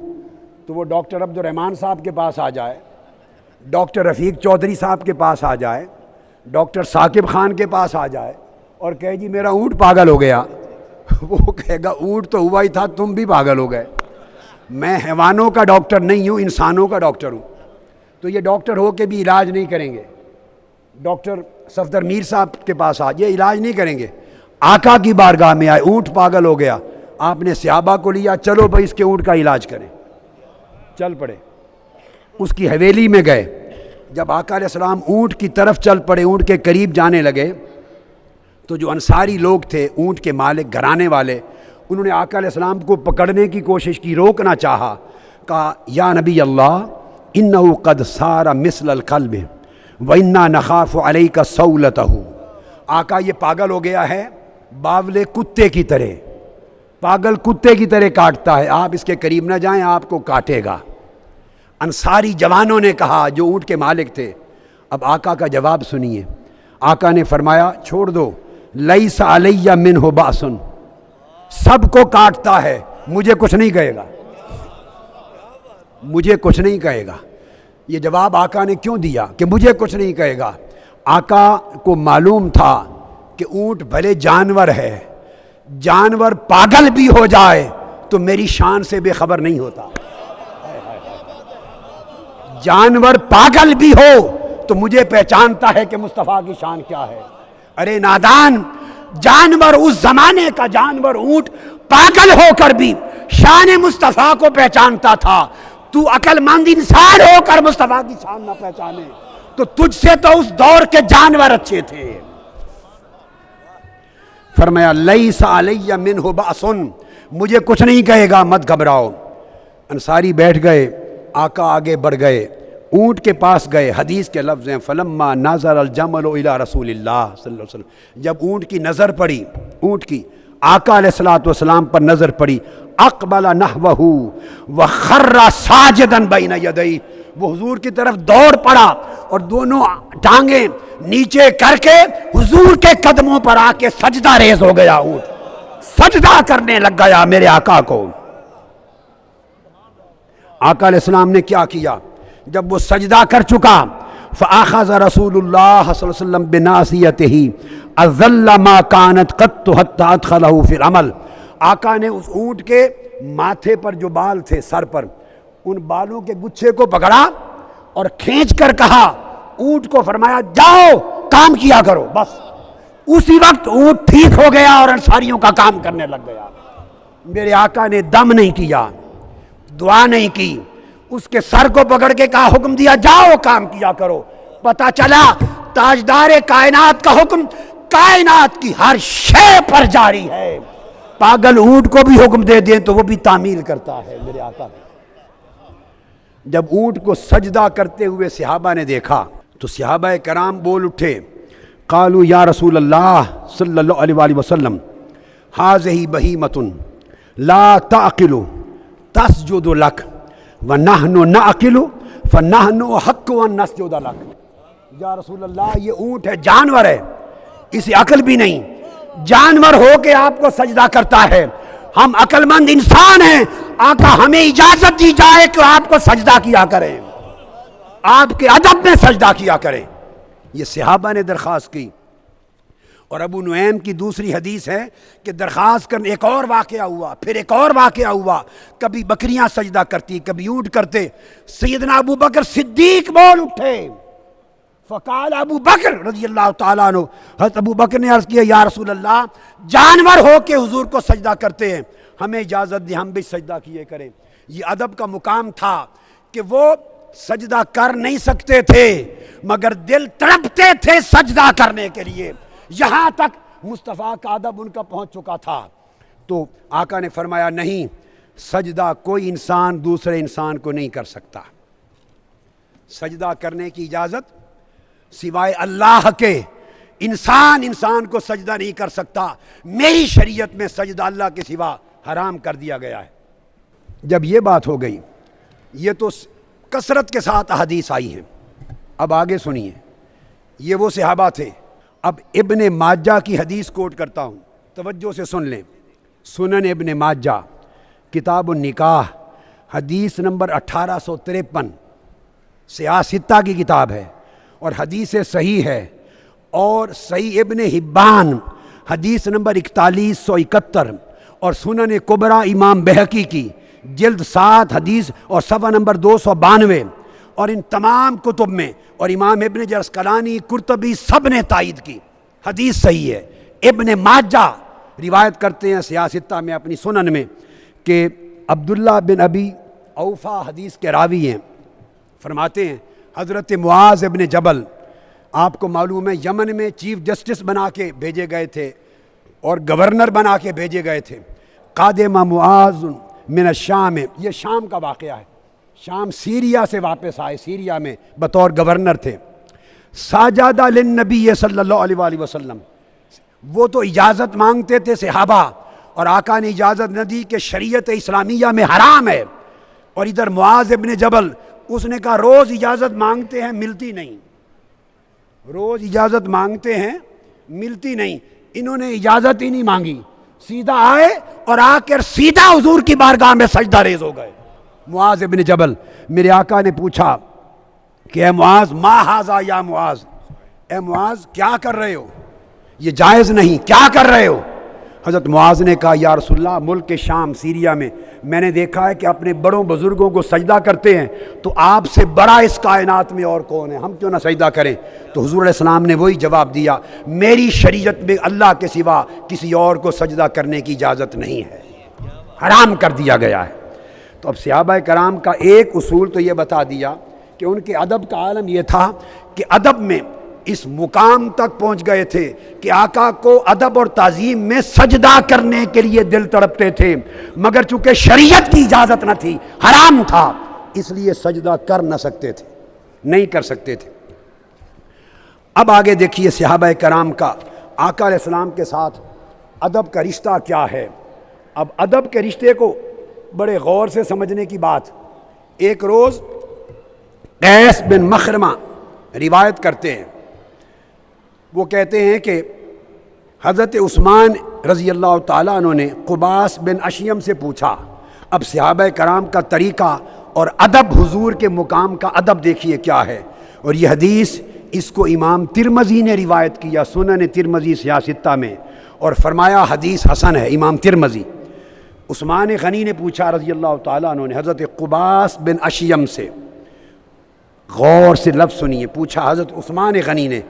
تو وہ ڈاکٹر عبد الرحمن صاحب کے پاس آ جائے، ڈاکٹر رفیق چودھری صاحب کے پاس آ جائے، ڈاکٹر ثاقب خان کے پاس آ جائے اور کہے جی میرا اونٹ پاگل ہو گیا، وہ کہے گا اونٹ تو ہوا ہی تھا، تم بھی پاگل ہو گئے۔ میں حیوانوں کا ڈاکٹر نہیں ہوں، انسانوں کا ڈاکٹر ہوں۔ تو یہ ڈاکٹر ہو کے بھی علاج نہیں کریں گے۔ ڈاکٹر صفدر میر صاحب کے پاس آ یہ علاج نہیں کریں گے۔ آقا کی بارگاہ میں آئے، اونٹ پاگل ہو گیا، آپ نے صحابہ کو لیا، چلو بھائی اس کے اونٹ کا علاج کریں۔ چل پڑے، اس کی حویلی میں گئے۔ جب آقا علیہ السلام اونٹ کی طرف چل پڑے، اونٹ کے قریب جانے لگے، تو جو انصاری لوگ تھے، اونٹ کے مالک، گھرانے والے، انہوں نے آقا علیہ السلام کو پکڑنے کی کوشش کی، روکنا چاہا، کہا یا نبی اللہ انہ قد صار مثل الکلب وَإِنَّا نَخَافُ عَلَيْكَ صَوْلَتَهُ۔ آقا یہ پاگل ہو گیا ہے باولے کتے کی طرح، پاگل کتے کی طرح کاٹتا ہے، آپ اس کے قریب نہ جائیں، آپ کو کاٹے گا۔ انصاری جوانوں نے کہا جو اونٹ کے مالک تھے۔ اب آقا کا جواب سنیے، آقا نے فرمایا چھوڑ دو، لیس علیہ منہ باس، سب کو کاٹتا ہے، مجھے کچھ نہیں کہے گا، مجھے کچھ نہیں کہے گا۔ یہ جواب آقا نے کیوں دیا کہ مجھے کچھ نہیں کہے گا؟ آقا کو معلوم تھا کہ اونٹ بھلے جانور ہے، جانور پاگل بھی ہو جائے تو میری شان سے بے خبر نہیں ہوتا۔ جانور پاگل بھی ہو تو مجھے پہچانتا ہے کہ مصطفیٰ کی شان کیا ہے۔ ارے نادان، جانور اس زمانے کا جانور اونٹ پاگل ہو کر بھی شان مصطفیٰ کو پہچانتا تھا، تو عقل مند انسان ہو کر مصطفیٰ کی شان نہ پہچانے تو تجھ سے تو اس دور کے جانور اچھے تھے۔ فرمایا لیس علیہ منہ باس، مجھے کچھ نہیں کہے گا، مت گھبراؤ۔ انصاری بیٹھ گئے، آقا آگے بڑھ گئے، اونٹ کے پاس گئے۔ حدیث کے لفظ ہیں فلما نظر الجمل الی رسول اللہ صلی اللہ علیہ وسلم، جب اونٹ کی نظر پڑی، اونٹ کی آقا علیہ الصلوۃ والسلام پر نظر پڑی، اقبل نحوہ وخر ساجدا بین یدیہ، وہ حضور کی طرف دوڑ پڑا اور دونوں ٹانگیں نیچے کر کے حضور کے قدموں پر آ کے سجدہ ریز ہو گیا، اونٹ سجدہ کرنے لگ گیا میرے آقا کو۔ آقا علیہ السلام نے کیا کیا؟ جب وہ سجدہ کر چکا، فآخذ رسول اللہ صلی اللہ علیہ وسلم بناصیتہ اذل ما كانت قط حتى ادخلہ فی العمل، آقا نے اس اونٹ کے ماتھے پر جو بال تھے، سر پر، ان بالوں کے گچھے کو پکڑا اور کھینچ کر کہا، اونٹ کو فرمایا جاؤ کام کیا کرو، بس اسی وقت اونٹ ٹھیک ہو گیا اور انصاریوں کا کام کرنے لگ گیا۔ میرے آقا نے دم نہیں کیا، دعا نہیں کی، اس کے سر کو پکڑ کے کہا، حکم دیا جاؤ کام کیا کرو۔ پتہ چلا تاجدار کائنات کا حکم کائنات کی ہر شے پر جاری ہے، پاگل اونٹ کو بھی حکم دے دیں تو وہ بھی تعمیل کرتا ہے میرے آقا۔ جب اونٹ کو سجدہ کرتے ہوئے صحابہ نے دیکھا تو صحابہ کرام بول اٹھے، قالوا یا رسول اللہ صلی اللہ علیہ وآلہ وسلم ھذہ بہیمۃ لا تعقل تسجد لک ونحن نعقل فنحن حق ان نسجد لک۔ یا رسول اللہ یہ اونٹ ہے، جانور ہے، اسے عقل بھی نہیں، جانور ہو کے آپ کو سجدہ کرتا ہے، ہم عقل مند انسان ہیں، آقا ہمیں اجازت دی جائے کہ آپ کو سجدہ کیا کریں، آپ کے ادب میں سجدہ کیا کریں۔ یہ صحابہ نے درخواست کی۔ اور ابو نعیم کی دوسری حدیث ہے کہ درخواست کرنے ایک اور واقعہ ہوا، پھر ایک اور واقعہ ہوا، کبھی بکریاں سجدہ کرتی، کبھی اونٹ کرتے۔ سیدنا ابو بکر صدیق بول اٹھے، فقال ابو بکر رضی اللہ تعالیٰ عنہ، حضرت ابو بکر نے عرض کیا یا رسول اللہ، جانور ہو کے حضور کو سجدہ کرتے ہیں، ہمیں اجازت دی ہم بھی سجدہ کیے کریں۔ یہ ادب کا مقام تھا کہ وہ سجدہ کر نہیں سکتے تھے مگر دل تڑپتے تھے سجدہ کرنے کے لیے، یہاں تک مصطفیٰ کا ادب ان کا پہنچ چکا تھا۔ تو آقا نے فرمایا نہیں، سجدہ کوئی انسان دوسرے انسان کو نہیں کر سکتا، سجدہ کرنے کی اجازت سوائے اللہ کے انسان کو سجدہ نہیں کر سکتا۔ میری شریعت میں سجدہ اللہ کے سوا حرام کر دیا گیا ہے۔ جب یہ بات ہو گئی، یہ تو کثرت کے ساتھ احادیث آئی ہیں، اب آگے سنیے، یہ وہ صحابہ تھے۔ اب ابن ماجہ کی حدیث کوٹ کرتا ہوں، توجہ سے سن لیں۔ سنن ابن ماجہ کتاب النکاح حدیث نمبر 1853، سیاہ ستہ کی کتاب ہے اور حدیث صحیح ہے، اور صحیح ابن حبان حدیث نمبر 4171، اور سنن کبریٰ امام بہقی کی جلد 7 حدیث اور صفحہ نمبر 292، اور ان تمام کتب میں، اور امام ابن جرسقلانی، قرطبی، سب نے تائید کی، حدیث صحیح ہے۔ ابن ماجہ روایت کرتے ہیں سیاہ ستہ میں اپنی سنن میں کہ عبداللہ بن ابی اوفا حدیث کے راوی ہیں، فرماتے ہیں حضرت معاذ ابن جبل، آپ کو معلوم ہے یمن میں چیف جسٹس بنا کے بھیجے گئے تھے اور گورنر بنا کے بھیجے گئے تھے۔ قادم معاذ من الشام، یہ شام کا واقعہ ہے، شام سیریا سے واپس آئے، سیریا میں بطور گورنر تھے۔ ساجدہ للنبی صلی اللہ علیہ وآلہ وسلم، وہ تو اجازت مانگتے تھے صحابہ، اور آقا نے اجازت نہ دی کہ شریعت اسلامیہ میں حرام ہے، اور ادھر معاذ ابن جبل، اس نے کہا روز اجازت مانگتے ہیں ملتی نہیں، روز اجازت مانگتے ہیں ملتی نہیں، انہوں نے اجازت ہی نہیں مانگی، سیدھا آئے اور آ کر سیدھا حضور کی بارگاہ میں سجدہ ریز ہو گئے۔ معاذ ابن جبل، میرے آقا نے پوچھا کہ اے معاذ ما ھذا یا معاذ، اے معاذ کیا کر رہے ہو، یہ جائز نہیں، کیا کر رہے ہو؟ حضرت معاذ نے کہا یا رسول اللہ، ملک شام سیریا میں نے دیکھا ہے کہ اپنے بڑوں بزرگوں کو سجدہ کرتے ہیں، تو آپ سے بڑا اس کائنات میں اور کون ہے، ہم کیوں نہ سجدہ کریں؟ تو حضور علیہ السلام نے وہی جواب دیا، میری شریعت میں اللہ کے سوا کسی اور کو سجدہ کرنے کی اجازت نہیں ہے، حرام کر دیا گیا ہے۔ تو اب صحابہ کرام کا ایک اصول تو یہ بتا دیا کہ ان کے ادب کا عالم یہ تھا کہ ادب میں اس مقام تک پہنچ گئے تھے کہ آقا کو ادب اور تعظیم میں سجدہ کرنے کے لیے دل تڑپتے تھے، مگر چونکہ شریعت کی اجازت نہ تھی، حرام تھا، اس لیے سجدہ کر نہ سکتے تھے، نہیں کر سکتے تھے۔ اب آگے دیکھیے صحابہ کرام کا آقا علیہ السلام کے ساتھ ادب کا رشتہ کیا ہے۔ اب ادب کے رشتے کو بڑے غور سے سمجھنے کی بات، ایک روز قیس بن مخرمہ روایت کرتے ہیں، وہ کہتے ہیں کہ حضرت عثمان رضی اللہ تعالیٰ عنہ نے قباس بن اشیم سے پوچھا۔ اب صحابہ کرام کا طریقہ اور ادب، حضور کے مقام کا ادب دیکھیے کیا ہے، اور یہ حدیث اس کو امام ترمذی نے روایت کیا، سنن ترمذی سیاہ ستہ میں، اور فرمایا حدیث حسن ہے امام ترمذی۔ عثمان غنی نے پوچھا رضی اللہ تعالیٰ عنہ نے حضرت قباس بن اشیم سے، غور سے لفظ سنیے، پوچھا حضرت عثمان غنی نے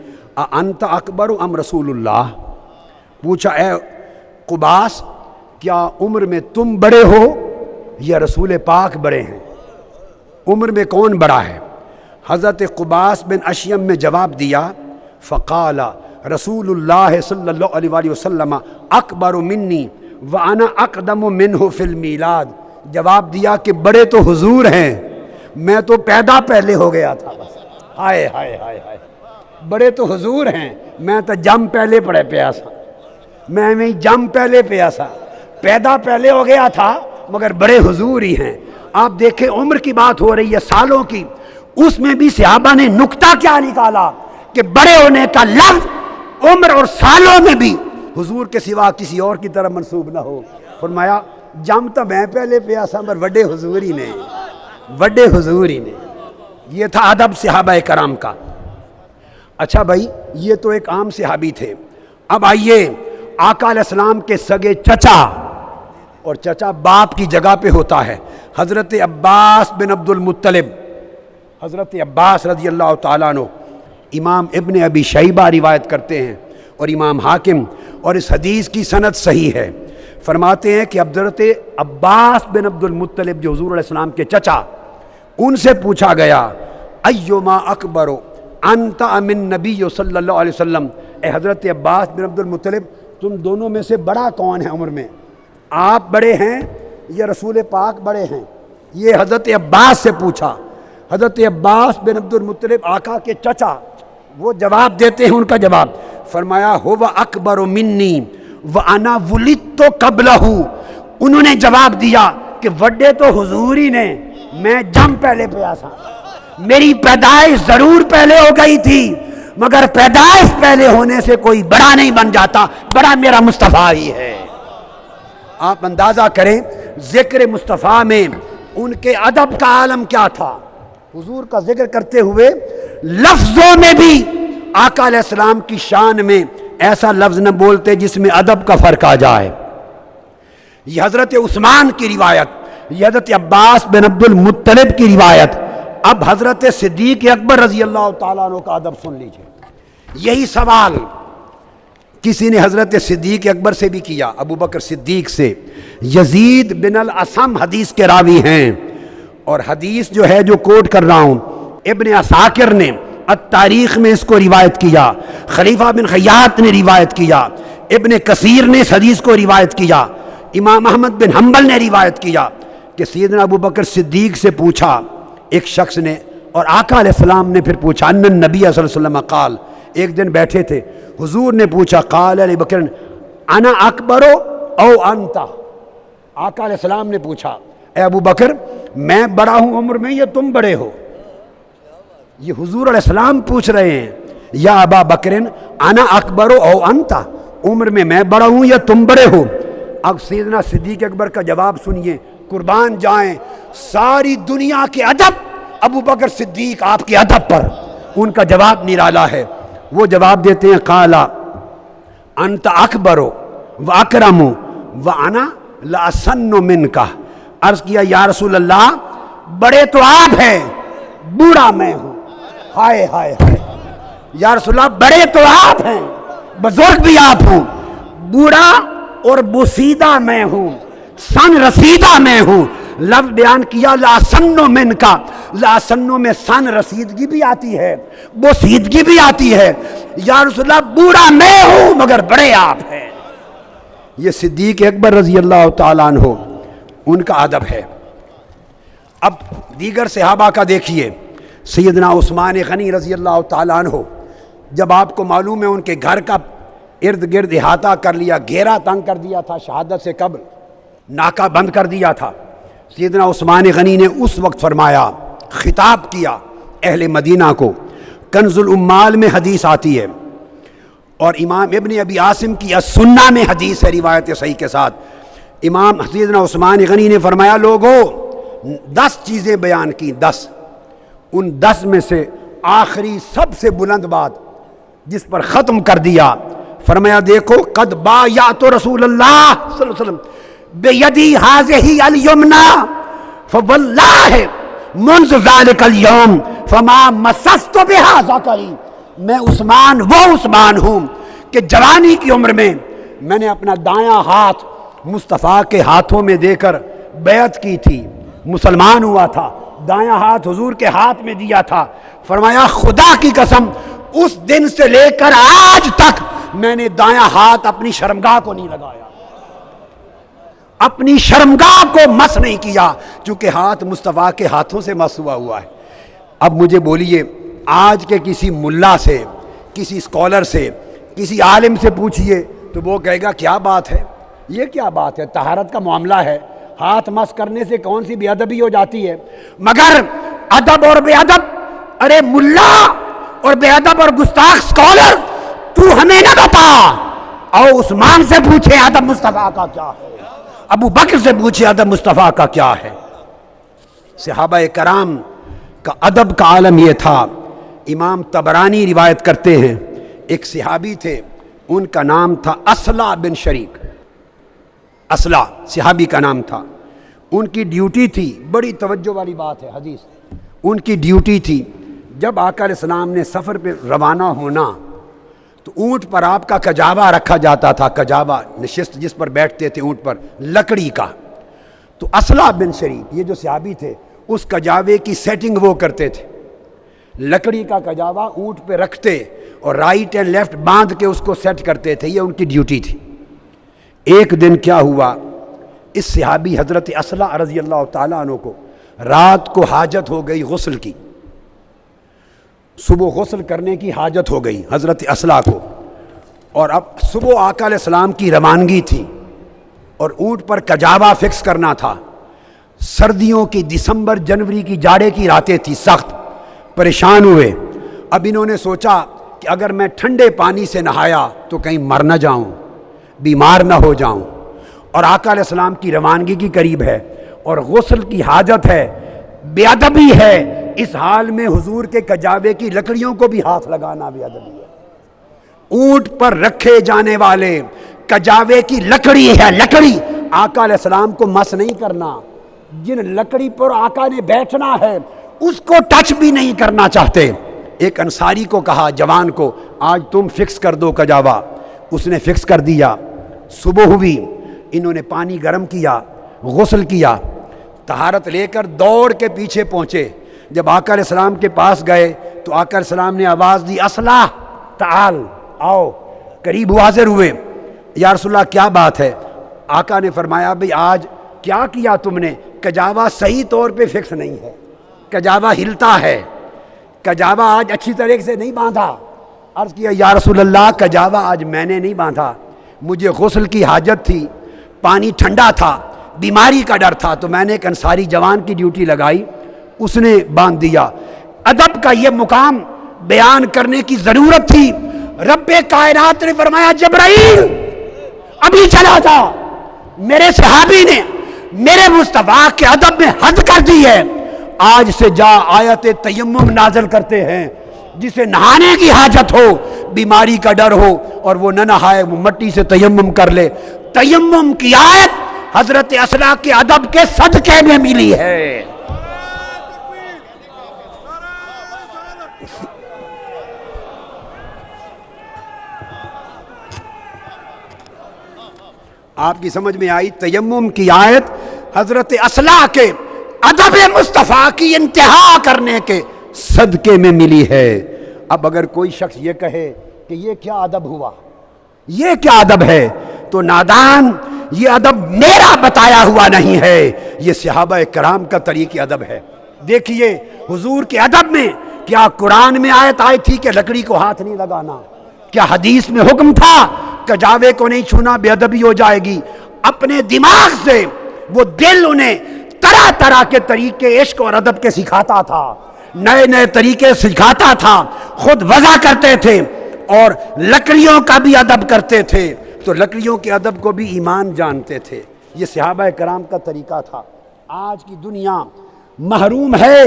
انت اکبر ام رسول اللہ، پوچھا اے قباس کیا عمر میں تم بڑے ہو یا رسول پاک بڑے ہیں، عمر میں کون بڑا ہے؟ حضرت قباس بن اشیم نے جواب دیا فقال رسول اللہ صلی اللہ علیہ وآلہ وسلم اکبر منی وانا اقدم منہ فی المیلاد، جواب دیا کہ بڑے تو حضور ہیں، میں تو پیدا پہلے ہو گیا تھا بس۔ ہائے ہائے ہائے ہائے، بڑے تو حضور ہیں، میں تو جم پہلے پڑے پیا سا، میں جم پہلے پیا سا، پیدا پہلے ہو گیا تھا مگر بڑے حضور ہی ہیں۔ آپ دیکھیں عمر کی بات ہو رہی ہے سالوں کی، اس میں بھی صحابہ نے نکتہ کیا نکالا کہ بڑے ہونے کا لفظ عمر اور سالوں میں بھی حضور کے سوا کسی اور کی طرف منسوب نہ ہو۔ فرمایا جم تو میں پہلے پیا سا مگر وڈے حضور ہی نے، وڈے حضور ہی نے۔ یہ تھا ادب صحابہ کرام کا۔ اچھا بھائی، یہ تو ایک عام صحابی تھے، اب آئیے آقا علیہ السلام کے سگے چچا، اور چچا باپ کی جگہ پہ ہوتا ہے، حضرت عباس بن عبد المطلب، حضرت عباس رضی اللہ تعالیٰ عنہ، امام ابن ابی شیبہ روایت کرتے ہیں اور امام حاکم، اور اس حدیث کی سند صحیح ہے۔ فرماتے ہیں کہ حضرت عباس بن عبد المطلب جو حضور علیہ السلام کے چچا، ان سے پوچھا گیا ایما اکبر انت ام النبی صلی اللہ علیہ وسلم، اے حضرت عباس بن عبد المطلب تم دونوں میں سے بڑا کون ہے عمر میں، آپ بڑے ہیں یا رسول پاک بڑے ہیں؟ یہ حضرت عباس سے پوچھا۔ حضرت عباس بن عبد المطلب آقا کے چچا، وہ جواب دیتے ہیں، ان کا جواب فرمایا ہو اکبر منی وانا ولدت قبلہ، انہوں نے جواب دیا کہ وڈے تو حضور ہی نے، میں جم پہلے پہ آسا، میری پیدائش ضرور پہلے ہو گئی تھی مگر پیدائش پہلے ہونے سے کوئی بڑا نہیں بن جاتا، بڑا میرا مصطفیٰ ہی ہے۔ آپ اندازہ کریں ذکر مصطفیٰ میں ان کے ادب کا عالم کیا تھا۔ حضور کا ذکر کرتے ہوئے لفظوں میں بھی آقا علیہ السلام کی شان میں ایسا لفظ نہ بولتے جس میں ادب کا فرق آ جائے۔ یہ حضرت عثمان کی روایت، یہ حضرت عباس بن عبد المطلب کی روایت۔ اب حضرت صدیق اکبر رضی اللہ تعالیٰ عنہ کا ادب سن لیجئے۔ یہی سوال کسی نے حضرت صدیق اکبر سے بھی کیا، ابو بکر صدیق سے۔ یزید بن الاسم حدیث کے راوی ہیں، اور حدیث جو ہے جو کوٹ کر رہا ہوں ابن عساکر نے التاریخ میں اس کو روایت کیا، خلیفہ بن خیاط نے روایت کیا، ابن کثیر نے اس حدیث کو روایت کیا، امام احمد بن حنبل نے روایت کیا کہ سیدنا ابو بکر صدیق سے پوچھا ایک شخص نے، اور آقا علیہ السلام نے پھر پوچھا ان النبی صلی اللہ علیہ وسلم قال، ایک دن بیٹھے تھے حضور نے پوچھا قال علی بکر انا اکبر او انت، آقا علیہ السلام نے پوچھا اے ابو بکر میں بڑا ہوں عمر میں یا تم بڑے ہو؟ یہ حضور علیہ السلام پوچھ رہے ہیں یا ابا بکر انا اکبر او انت، عمر میں بڑا ہوں یا تم بڑے ہو؟ اب سیدنا صدیق اکبر کا جواب سنیے، قربان جائیں ساری دنیا کے ادب ابو بکر صدیق آپ کے ادب پر، ان کا جواب نرالا ہے۔ وہ جواب دیتے ہیں قال انت اکبر و اکرم و انا لاسن منک، عرض کیا یا رسول اللہ بڑے تو آپ ہیں بوڑھا میں ہوں۔ ہائے ہائے ہائے، یا رسول اللہ بڑے تو آپ ہیں بزرگ بھی آپ ہوں، بوڑھا اور بوسیدہ میں ہوں، سن رسیدہ میں ہوں۔ لفظ بیان کیا لاسنو من کا، لاسنو میں سن رسیدگی بھی آتی ہے، بوسیدگی بھی آتی ہے۔ یا رسول اللہ بوڑھا میں ہوں مگر بڑے آپ ہیں۔ یہ صدیق اکبر رضی اللہ تعالیٰ عنہ ان کا ادب ہے۔ اب دیگر صحابہ کا دیکھیے، سیدنا عثمان غنی رضی اللہ تعالیٰ عنہ، جب آپ کو معلوم ہے ان کے گھر کا ارد گرد احاطہ کر لیا، گھیرا تنگ کر دیا تھا، شہادت سے قبل ناکہ بند کر دیا تھا، سیدنا عثمان غنی نے اس وقت فرمایا، خطاب کیا اہل مدینہ کو۔ کنز الامال میں حدیث آتی ہے اور امام ابن ابی عاصم کی السنہ میں حدیث ہے روایت صحیح کے ساتھ۔ امام سیدنا عثمان غنی نے فرمایا لوگو 10 چیزیں بیان کی، 10، ان 10 میں سے آخری سب سے بلند بات جس پر ختم کر دیا، فرمایا دیکھو قد بایعت رسول اللہ صلی اللہ علیہ وسلم بیدی ہذہ الیمنی فواللہ منذ ذلک اليوم فما مسست بہا ذکری، میں عثمان وہ عثمان ہوں کہ جوانی کی عمر میں میں نے اپنا دایاں ہاتھ مصطفیٰ کے ہاتھوں میں دے کر بیعت کی تھی، مسلمان ہوا تھا، دایاں ہاتھ حضور کے ہاتھ میں دیا تھا۔ فرمایا خدا کی قسم اس دن سے لے کر آج تک میں نے دایاں ہاتھ اپنی شرمگاہ کو نہیں لگایا، اپنی شرمگاہ کو مس نہیں کیا، چونکہ ہاتھ مصطفیٰ کے ہاتھوں سے مس ہوا ہے۔ اب مجھے بولیے آج کے کسی ملا سے، کسی اسکالر سے، کسی عالم سے پوچھئے تو وہ کہے گا کیا بات ہے، یہ کیا بات ہے، طہارت کا معاملہ ہے، ہاتھ مس کرنے سے کون سی بے ادبی ہو جاتی ہے؟ مگر ادب اور بے ادب، ارے ملا اور بے ادب اور گستاخ اسکالر تو ہمیں نہ بتا، او عثمان سے پوچھے ادب مصطفیٰ کا کیا ہے، ابو بکر سے پوچھے ادب مصطفیٰ کا کیا ہے۔ صحابہ کرام کا ادب کا عالم یہ تھا۔ امام طبرانی روایت کرتے ہیں ایک صحابی تھے، ان کا نام تھا اصلہ بن شریک، اصلہ صحابی کا نام تھا۔ ان کی ڈیوٹی تھی، بڑی توجہ والی بات ہے حدیث، ان کی ڈیوٹی تھی جب آقا علیہ السلام نے سفر پہ روانہ ہونا تو اونٹ پر آپ کا کجاوا رکھا جاتا تھا، کجاوا نشست جس پر بیٹھتے تھے اونٹ پر لکڑی کا. تو اصلہ بن شریک یہ جو صحابی تھے اس کجاوے کی سیٹنگ وہ کرتے تھے، لکڑی کا کجاوا اونٹ پہ رکھتے اور رائٹ اینڈ لیفٹ باندھ کے اس کو سیٹ کرتے تھے، یہ ان کی ڈیوٹی تھی. ایک دن کیا ہوا، اس صحابی حضرت اصلہ رضی اللہ تعالیٰ عنہ کو رات کو حاجت ہو گئی غسل کی، صبح غسل کرنے کی حاجت ہو گئی حضرت اصلہ کو، اور اب صبح آقا علیہ السلام کی روانگی تھی اور اونٹ پر کجاوا فکس کرنا تھا. سردیوں کی دسمبر جنوری کی جاڑے کی راتیں تھی، سخت پریشان ہوئے. اب انہوں نے سوچا کہ اگر میں ٹھنڈے پانی سے نہایا تو کہیں مر نہ جاؤں، بیمار نہ ہو جاؤں، اور آقا علیہ السلام کی روانگی کی قریب ہے اور غسل کی حاجت ہے، بے ادبی ہے اس حال میں حضور کے کجاوے کی لکڑیوں کو بھی ہاتھ لگانا بے ادبی ہے. اونٹ پر رکھے جانے والے کجاوے کی لکڑی ہے، لکڑی آقا علیہ السلام کو مس نہیں کرنا، جن لکڑی پر آقا نے بیٹھنا ہے اس کو ٹچ بھی نہیں کرنا چاہتے. ایک انصاری کو کہا جوان کو آج تم فکس کر دو کجاوا، اس نے فکس کر دیا. صبح ہوئی، انہوں نے پانی گرم کیا، غسل کیا، طہارت لے کر دوڑ کے پیچھے پہنچے. جب آقا علیہ السلام کے پاس گئے تو آقا علیہ السلام نے آواز دی اصلاح تعال، آؤ. قریب حاضر ہوئے، یا رسول اللہ کیا بات ہے؟ آقا نے فرمایا بھئی آج کیا کیا تم نے؟ کجاوا صحیح طور پہ فکس نہیں ہے، کجاوا ہلتا ہے، کجاوا آج اچھی طرح سے نہیں باندھا. عرض کیا یا رسول اللہ کجاوا آج میں نے نہیں باندھا، مجھے غسل کی حاجت تھی، پانی ٹھنڈا تھا، بیماری کا ڈر تھا، تو میں نے ایک انصاری جوان کی ڈیوٹی لگائی، اس نے باندھ دیا. ادب کا یہ مقام بیان کرنے کی ضرورت تھی. رب کائنات نے فرمایا جبرائیل ابھی چلا جا، میرے صحابی نے میرے مصطفیٰ کے ادب میں حد کر دی ہے، آج سے جا آیت تیمم نازل کرتے ہیں، جسے نہانے کی حاجت ہو، بیماری کا ڈر ہو اور وہ نہ نہائے، وہ مٹی سے تیمم کر لے. تیمم کی آیت حضرت اصلہ کے ادب کے صدقے میں ملی ہے. آپ کی سمجھ میں آئی؟ تیمم کی آیت حضرت اصلہ کے ادب مصطفیٰ کی انتہا کرنے کے صدقے میں ملی ہے. اب اگر کوئی شخص یہ کہے کہ یہ کیا ادب ہوا، یہ کیا ادب ہے، تو نادان، یہ ادب میرا بتایا ہوا نہیں ہے، یہ صحابہ کرام کا طریق ادب ہے. دیکھیے حضور کے ادب میں کیا قرآن میں آیت آئی تھی کہ لکڑی کو ہاتھ نہیں لگانا؟ کیا حدیث میں حکم تھا کجاوے کو نہیں چھونا بے ادبی ہو جائے گی؟ اپنے دماغ سے وہ دل انہیں طرح طرح کے طریقے عشق اور ادب کے سکھاتا تھا، نئے نئے طریقے سکھاتا تھا، خود وضع کرتے تھے اور لکڑیوں کا بھی ادب کرتے تھے، تو لکڑیوں کے ادب کو بھی ایمان جانتے تھے. یہ صحابہ کرام کا طریقہ تھا. آج کی دنیا محروم ہے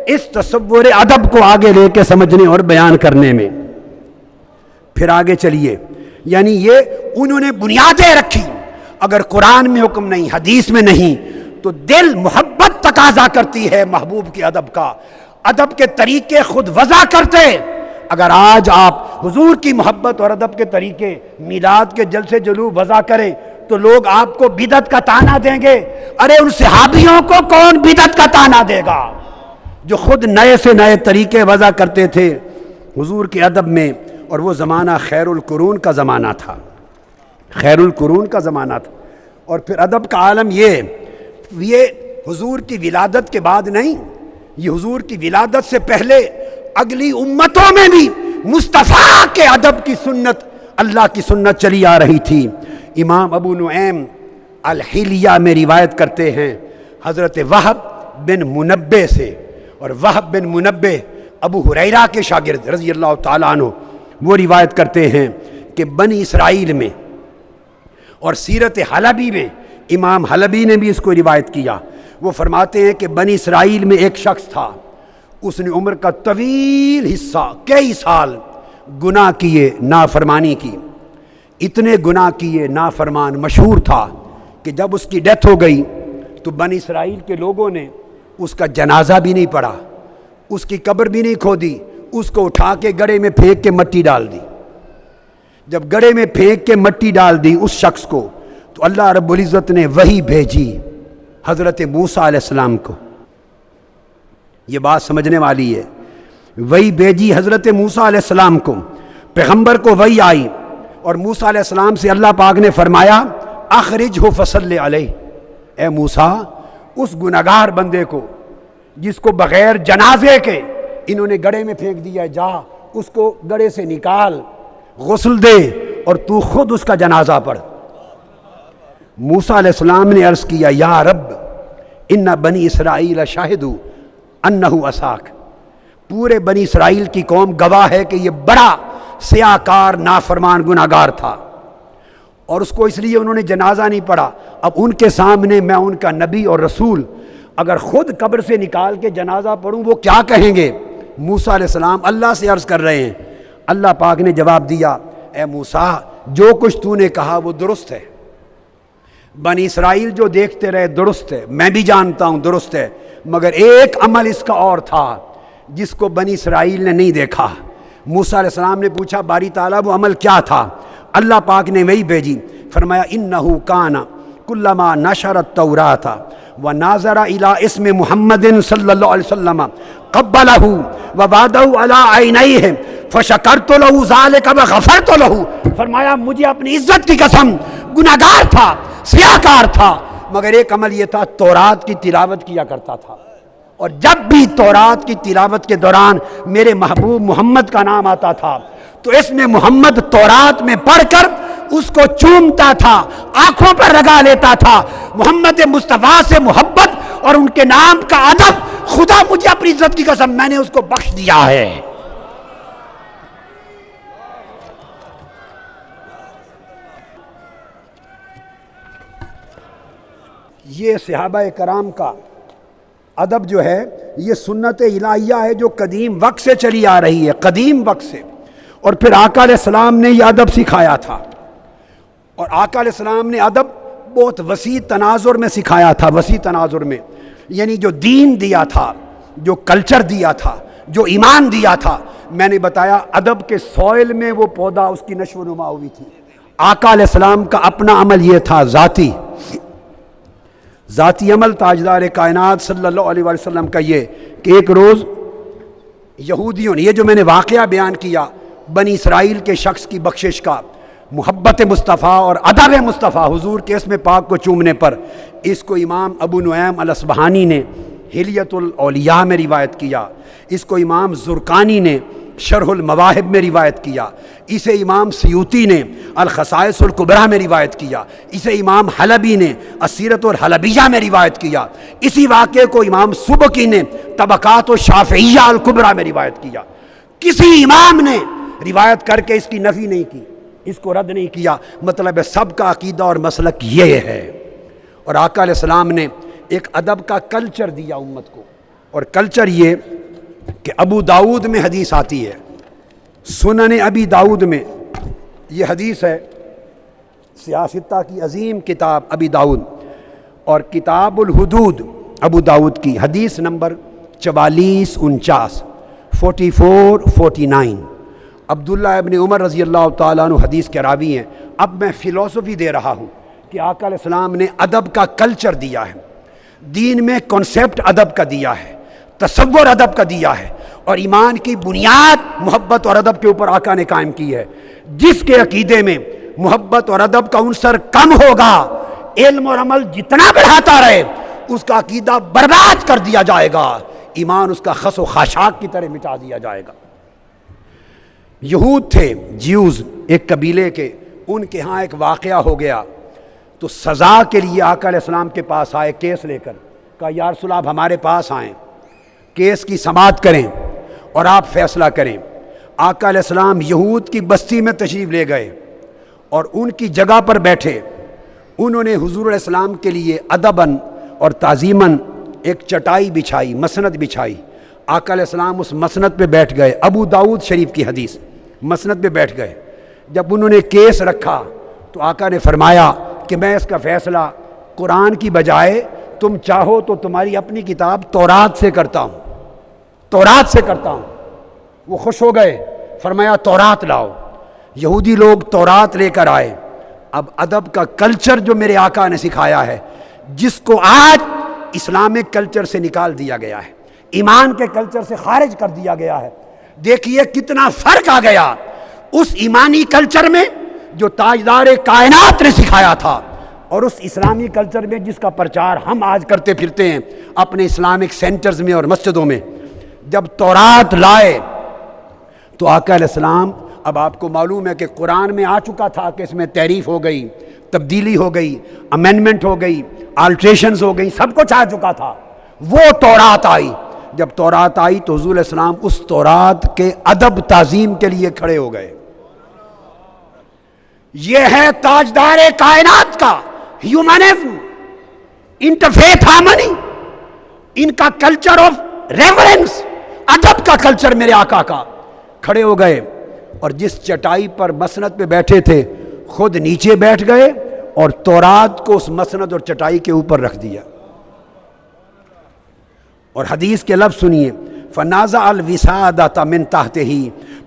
اس تصور ادب کو آگے لے کے سمجھنے اور بیان کرنے میں. پھر آگے چلیے، یعنی یہ انہوں نے بنیادیں رکھی. اگر قرآن میں حکم نہیں، حدیث میں نہیں، تو دل محبت تقاضا کرتی ہے محبوب کے ادب کا، ادب کے طریقے خود وضع کرتے. اگر آج آپ حضور کی محبت اور ادب کے طریقے میلاد کے جلسے جلوس وضع کریں تو لوگ آپ کو بدعت کا طعنہ دیں گے. ارے ان صحابیوں کو کون بدعت کا طعنہ دے گا جو خود نئے سے نئے طریقے وضع کرتے تھے حضور کے ادب میں. اور وہ زمانہ خیر القرون کا زمانہ تھا، خیر القرون کا زمانہ تھا. اور پھر ادب کا عالم یہ حضور کی ولادت کے بعد نہیں، یہ حضور کی ولادت سے پہلے اگلی امتوں میں بھی مصطفیٰ کے ادب کی سنت، اللہ کی سنت چلی آ رہی تھی. امام ابو نعیم الحلیہ میں روایت کرتے ہیں حضرت وہب بن منبہ سے، اور وہب بن منبہ ابو ہریرہ کے شاگرد رضی اللہ تعالیٰ عنہ، وہ روایت کرتے ہیں کہ بنی اسرائیل میں اور سیرت حلبی میں، امام حلبی نے بھی اس کو روایت کیا، وہ فرماتے ہیں کہ بنی اسرائیل میں ایک شخص تھا، اس نے عمر کا طویل حصہ کئی سال گناہ کیے، نافرمانی کی، اتنے گناہ کیے، نافرمان مشہور تھا کہ جب اس کی ڈیتھ ہو گئی تو بنی اسرائیل کے لوگوں نے اس کا جنازہ بھی نہیں پڑھا، اس کی قبر بھی نہیں کھودی، اس کو اٹھا کے گڑھے میں پھینک کے مٹی ڈال دی۔ جب گڑھے میں پھینک کے مٹی ڈال دی اس شخص کو، تو اللہ رب العزت نے وحی بھیجی حضرت موسیٰ علیہ السلام کو۔ یہ بات سمجھنے والی ہے، وحی بھیجی حضرت موسیٰ علیہ السلام کو، پیغمبر کو وحی آئی، اور موسیٰ علیہ السلام سے اللہ پاک نے فرمایا اخرجہ فصلی علیہ، اے موسیٰ اس گنہگار بندے کو جس کو بغیر جنازے کے انہوں نے گڑھے میں پھینک دیا ہے، جا اس کو گڑھے سے نکال، غسل دے اور تو خود اس کا جنازہ پڑھ۔ موسیٰ علیہ السلام نے عرض کیا یا رب ان بنی اسرائیل شاہدوا انہ عصاک، پورے بنی اسرائیل کی قوم گواہ ہے کہ یہ بڑا سیاکار نافرمان گناہگار تھا، اور اس کو اس لیے انہوں نے جنازہ نہیں پڑھا۔ اب ان کے سامنے میں ان کا نبی اور رسول اگر خود قبر سے نکال کے جنازہ پڑھوں وہ کیا کہیں گے؟ موسیٰ علیہ السلام اللہ سے عرض کر رہے ہیں۔ اللہ پاک نے جواب دیا اے موسیٰ جو کچھ تو نے کہا وہ درست ہے، بنی اسرائیل جو دیکھتے رہے درست ہے، میں بھی جانتا ہوں درست ہے، مگر ایک عمل اس کا اور تھا جس کو بنی اسرائیل نے نہیں دیکھا۔ موسیٰ علیہ السلام نے پوچھا باری تعالیٰ وہ عمل کیا تھا؟ اللہ پاک نے وہی بھیجی، فرمایا انہ کان کلما نشر التوراۃ وناظر الی اسم محمد صلی اللہ علیہ وسلم قبلہ ووضعہ علی عینیہ فشکرت لہ ذلک وغفرت لہ، فرمایا مجھے اپنی عزت کی قسم گناہگار تھا، سیاہکار تھا، مگر ایک عمل یہ تھا تورات کی تلاوت کیا کرتا تھا، اور جب بھی تورات کی تلاوت کے دوران میرے محبوب محمد کا نام آتا تھا تو اس میں محمد تورات میں پڑھ کر اس کو چومتا تھا، آنکھوں پر لگا لیتا تھا۔ محمد مصطفیٰ سے محبت اور ان کے نام کا ادب، خدا مجھے اپنی عزت کی قسم میں نے اس کو بخش دیا ہے۔ یہ صحابہ کرام کا ادب جو ہے یہ سنت الہیہ ہے جو قدیم وقت سے چلی آ رہی ہے، قدیم وقت سے، اور پھر آقا علیہ السلام نے یہ ادب سکھایا تھا، اور آقا علیہ السلام نے ادب بہت وسیع تناظر میں سکھایا تھا، وسیع تناظر میں، یعنی جو دین دیا تھا، جو کلچر دیا تھا، جو ایمان دیا تھا، میں نے بتایا ادب کے سوئل میں وہ پودا اس کی نشو و نما ہوئی تھی۔ آقا علیہ السلام کا اپنا عمل یہ تھا، ذاتی عمل تاجدار کائنات صلی اللہ علیہ وسلم کا یہ کہ ایک روز یہودیوں نے، یہ جو میں نے واقعہ بیان کیا بنی اسرائیل کے شخص کی بخشش کا، محبت مصطفیٰ اور ادب مصطفیٰ حضور کے اسم پاک کو چومنے پر، اس کو امام ابو نعیم الاصبہانی نے حلیۃ الاولیاء میں روایت کیا، اس کو امام زرقانی نے شرح المواہب میں روایت کیا، اسے امام سیوطی نے الخصائص الکبریٰ میں روایت کیا، اسے امام حلبی نے السیرۃ الحلبیہ میں روایت کیا، اسی واقعے کو امام سبکی نے طبقات الشافعیہ الکبریٰ میں روایت کیا۔ کسی امام نے روایت کر کے اس کی نفی نہیں کی، اس کو رد نہیں کیا، مطلب ہے سب کا عقیدہ اور مسلک یہ ہے۔ اور آقا علیہ السلام نے ایک ادب کا کلچر دیا امت کو، اور کلچر یہ کہ ابو داؤد میں حدیث آتی ہے، سنن ابی داؤد میں یہ حدیث ہے، سیاستہ کی عظیم کتاب ابی داؤد، اور کتاب الحدود ابو داؤد کی حدیث نمبر 4449 4449۔ عبداللہ ابن عمر رضی اللہ تعالیٰ عنہ حدیث کے راوی ہیں۔ اب میں فلسفی دے رہا ہوں کہ آقا علیہ السلام نے ادب کا کلچر دیا ہے، دین میں کنسیپٹ ادب کا دیا ہے، تصور ادب کا دیا ہے، اور ایمان کی بنیاد محبت اور ادب کے اوپر آقا نے قائم کی ہے۔ جس کے عقیدے میں محبت اور ادب کا عنصر کم ہوگا، علم اور عمل جتنا بڑھاتا رہے، اس کا عقیدہ برباد کر دیا جائے گا، ایمان اس کا خس و خاشاک کی طرح مٹا دیا جائے گا۔ یہود تھے، جیوز، ایک قبیلے کے، ان کے ہاں ایک واقعہ ہو گیا تو سزا کے لیے آقا علیہ السلام کے پاس آئے کیس لے کر، کہا یا رسول آپ ہمارے پاس آئیں، کیس کی سماعت کریں اور آپ فیصلہ کریں۔ آقا علیہ السلام یہود کی بستی میں تشریف لے گئے اور ان کی جگہ پر بیٹھے، انہوں نے حضور علیہ السلام کے لیے ادباً اور تعظیماً ایک چٹائی بچھائی، مسند بچھائی۔ آقا علیہ السلام اس مسند پہ بیٹھ گئے، ابو داؤد شریف کی حدیث، مسند پہ بیٹھ گئے۔ جب انہوں نے کیس رکھا تو آقا نے فرمایا کہ میں اس کا فیصلہ قرآن کی بجائے تم چاہو تو تمہاری اپنی کتاب تورات سے کرتا ہوں۔ تورات سے کرتا ہوں۔ وہ خوش ہو گئے، فرمایا تورات لاؤ۔ یہودی لوگ تورات لے کر آئے۔ اب ادب کا کلچر جو میرے آقا نے سکھایا ہے، جس کو آج اسلامک کلچر سے نکال دیا گیا ہے، ایمان کے کلچر سے خارج کر دیا گیا ہے، دیکھیے کتنا فرق آ گیا اس ایمانی کلچر میں جو تاجدار کائنات نے سکھایا تھا، اور اس اسلامی کلچر میں جس کا پرچار ہم آج کرتے پھرتے ہیں اپنے اسلامک سینٹرز میں اور مسجدوں میں۔ جب تورات لائے تو آقا علیہ السلام، اب آپ کو معلوم ہے کہ قرآن میں آ چکا تھا کہ اس میں تحریف ہو گئی، تبدیلی ہو گئی، امینڈمنٹ ہو گئی، آلٹریشنز ہو گئی، سب کچھ آ چکا تھا۔ وہ تورات آئی، جب تورات آئی تو حضور علیہ السلام اس تورات کے ادب تعظیم کے لیے کھڑے ہو گئے۔ یہ ہے تاجدار کائنات کا ہیومنزم، انٹرفیتھ ہارمنی، ان کا کلچر آف ریورنس، ادب کا کلچر میرے آقا کا۔ کھڑے ہو گئے اور جس چٹائی پر مسند پہ بیٹھے تھے خود نیچے بیٹھ گئے اور تورات کو اس مسند اور چٹائی کے اوپر رکھ دیا۔ اور حدیث کے لفظ سنیے، فنازع الوسادۃ من تحتہ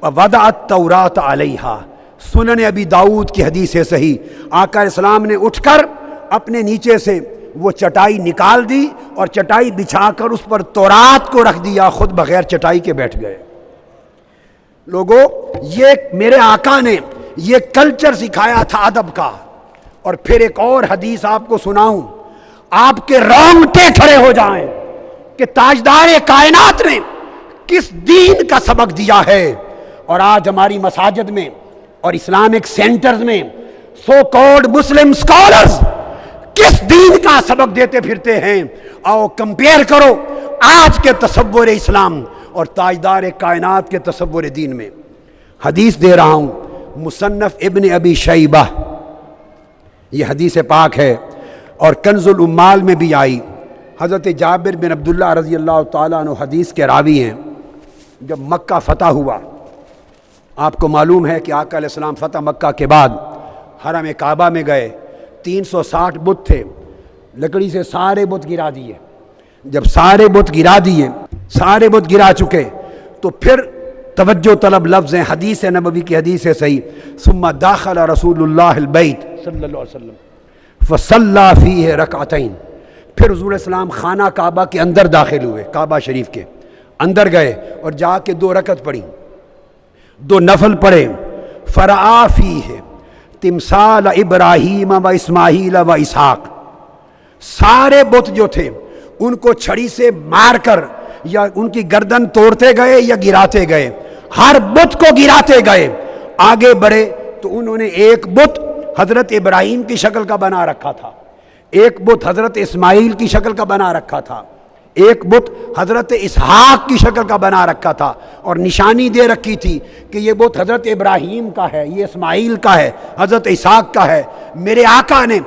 ووضع التوراۃ علیہا۔ سنن ابی داؤد کی حدیث ہے صحیح، آقا علیہ السلام نے اٹھ کر اپنے نیچے سے وہ چٹائی نکال دی اور چٹائی بچھا کر اس پر تورات کو رکھ دیا، خود بغیر چٹائی کے بیٹھ گئے۔ لوگوں، یہ میرے آقا نے یہ کلچر سکھایا تھا ادب کا۔ اور پھر ایک اور حدیث آپ کو سناؤں، آپ کے رونگٹے کھڑے ہو جائیں کہ تاجدار کائنات نے کس دین کا سبق دیا ہے۔ اور آج ہماری مساجد میں اور اسلامک سینٹرز میں سو کالڈ مسلم سکالرز کس دین کا سبق دیتے پھرتے ہیں۔ آؤ کمپیئر کرو آج کے تصور اسلام اور تاجدار کائنات کے تصور دین میں۔ حدیث دے رہا ہوں، مصنف ابن ابی شیبہ، یہ حدیث پاک ہے، اور کنز الامال میں بھی آئی۔ حضرت جابر بن عبداللہ رضی اللہ تعالیٰ عنہ حدیث کے راوی ہیں۔ جب مکہ فتح ہوا، آپ کو معلوم ہے کہ آقا علیہ السلام فتح مکہ کے بعد حرم کعبہ میں گئے، 360 بت تھے، لکڑی سے سارے بت گرا دیے۔ جب سارے بت گرا دیے، سارے بت گرا چکے، تو پھر توجہ طلب لفظ ہیں، حدیث نبوی کی حدیث ہے صحیح، ثم داخل رسول اللہ البیت صلی اللہ علیہ وسلم فصلی فیہ رکعتین۔ پھر حضور علیہ السلام خانہ کعبہ کے اندر داخل ہوئے، کعبہ شریف کے اندر گئے اور جا کے 2 رکعت پڑھی، 2 نفل پڑھے۔ فرعا فیہ تمثال ابراہیم و اسماعیل و اسحاق۔ سارے بت جو تھے ان کو چھڑی سے مار کر یا ان کی گردن توڑتے گئے یا گراتے گئے، ہر بت کو گراتے گئے۔ آگے بڑھے تو انہوں نے ایک بت حضرت ابراہیم کی شکل کا بنا رکھا تھا، ایک بت حضرت اسماعیل کی شکل کا بنا رکھا تھا، ایک بت حضرت اسحاق کی شکل کا بنا رکھا تھا، اور نشانی دے رکھی تھی کہ یہ بت حضرت ابراہیم کا ہے، یہ اسماعیل کا ہے، حضرت اسحاق کا ہے۔ میرے آقا نے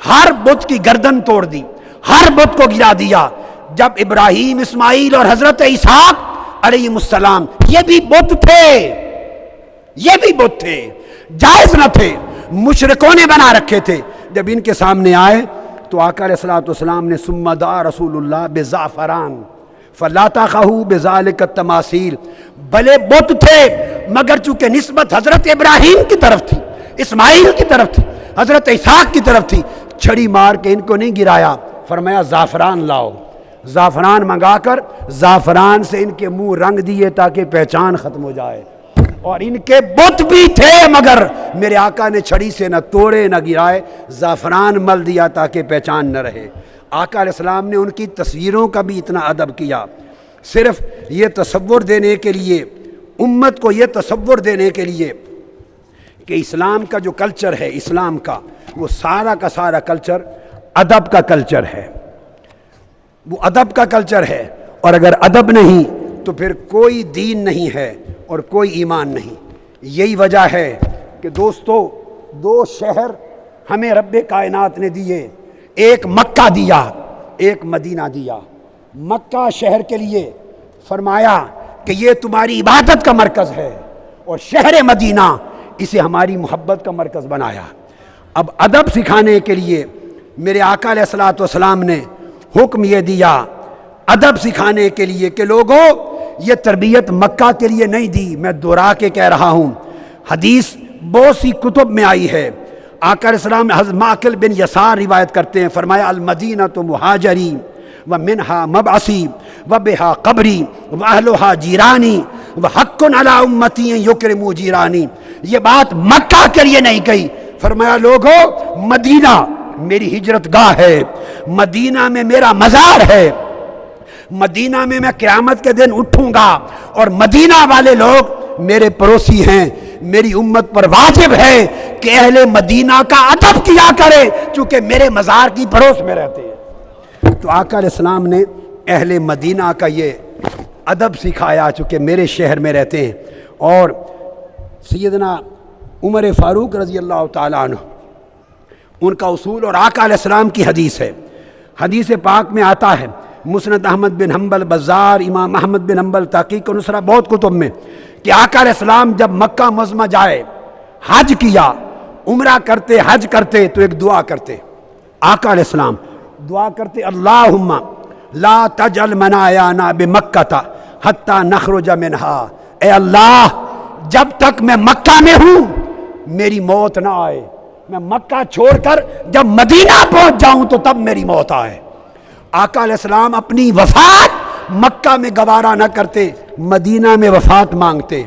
ہر بت کی گردن توڑ دی، ہر بت کو گرا دیا۔ جب ابراہیم، اسماعیل اور حضرت اسحاق علیہ السلام، یہ بھی بت تھے، یہ بھی بت تھے، جائز نہ تھے، مشرکوں نے بنا رکھے تھے۔ جب ان کے سامنے آئے تو آقا علیہ السلام نے ثم دعا رسول اللہ بزعفران فلا تخوا بذلک التماثیل۔ بھلے بت تھے مگر چونکہ نسبت حضرت ابراہیم کی طرف تھی، اسماعیل کی طرف تھی، حضرت اسحاق کی طرف تھی، چھڑی مار کے ان کو نہیں گرایا، فرمایا زعفران لاؤ۔ زعفران منگا کر زعفران سے ان کے منہ رنگ دیے تاکہ پہچان ختم ہو جائے۔ اور ان کے بت بھی تھے مگر میرے آقا نے چھڑی سے نہ توڑے نہ گرائے، زعفران مل دیا تاکہ پہچان نہ رہے۔ آقا علیہ السلام نے ان کی تصویروں کا بھی اتنا ادب کیا، صرف یہ تصور دینے کے لیے، امت کو یہ تصور دینے کے لیے کہ اسلام کا جو کلچر ہے، اسلام کا وہ سارا کا سارا کلچر ادب کا کلچر ہے، وہ ادب کا کلچر ہے۔ اور اگر ادب نہیں تو پھر کوئی دین نہیں ہے اور کوئی ایمان نہیں۔ یہی وجہ ہے کہ دوستو، 2 شہر ہمیں رب کائنات نے دیے، ایک مکہ دیا، ایک مدینہ دیا۔ مکہ شہر کے لیے فرمایا کہ یہ تمہاری عبادت کا مرکز ہے، اور شہر مدینہ اسے ہماری محبت کا مرکز بنایا۔ اب ادب سکھانے کے لیے میرے آقا علیہ الصلوۃ والسلام نے حکم یہ دیا، ادب سکھانے کے لیے کہ لوگوں یہ تربیت مکہ کے لیے نہیں دی، میں دوہرا کے کہہ رہا ہوں، حدیث بہت سی کتب میں آئی ہے۔ آقا علیہ السلام حضرت معقل بن یسار روایت کرتے ہیں، فرمایا المدینہ تو مہاجری و منہا مبعثی و بہا قبری و اہلہا جیرانی و حق علی امتی یکرموا جیرانی۔ یہ بات مکہ کے لیے نہیں کہی، فرمایا لوگو مدینہ میری ہجرت گاہ ہے، مدینہ میں میرا مزار ہے، مدینہ میں میں قیامت کے دن اٹھوں گا، اور مدینہ والے لوگ میرے پڑوسی ہیں، میری امت پر واجب ہے کہ اہل مدینہ کا ادب کیا کرے، چونکہ میرے مزار کی پڑوس میں رہتے ہیں۔ تو آقا علیہ السلام نے اہل مدینہ کا یہ ادب سکھایا، چونکہ میرے شہر میں رہتے ہیں۔ اور سیدنا عمر فاروق رضی اللہ تعالیٰ عنہ، ان کا اصول اور آقا علیہ السلام کی حدیث ہے، حدیث پاک میں آتا ہے، مسند احمد بن حنبل، بزار، امام احمد بن حنبل، تحقیق و نصرہ، بہت کتب میں، کہ آقا علیہ السلام جب مکہ معظمہ جائے، حج کیا، عمرہ کرتے، حج کرتے، تو ایک دعا کرتے، آقا علیہ السلام دعا کرتے، اللہم لا تجعل منایانا بمکہ حتی نخرج منہا، اے اللہ جب تک میں مکہ میں ہوں میری موت نہ آئے، میں مکہ چھوڑ کر جب مدینہ پہنچ جاؤں تو تب میری موت آئے۔ آقا علیہ السلام اپنی وفات مکہ میں گوارا نہ کرتے، مدینہ میں وفات مانگتے۔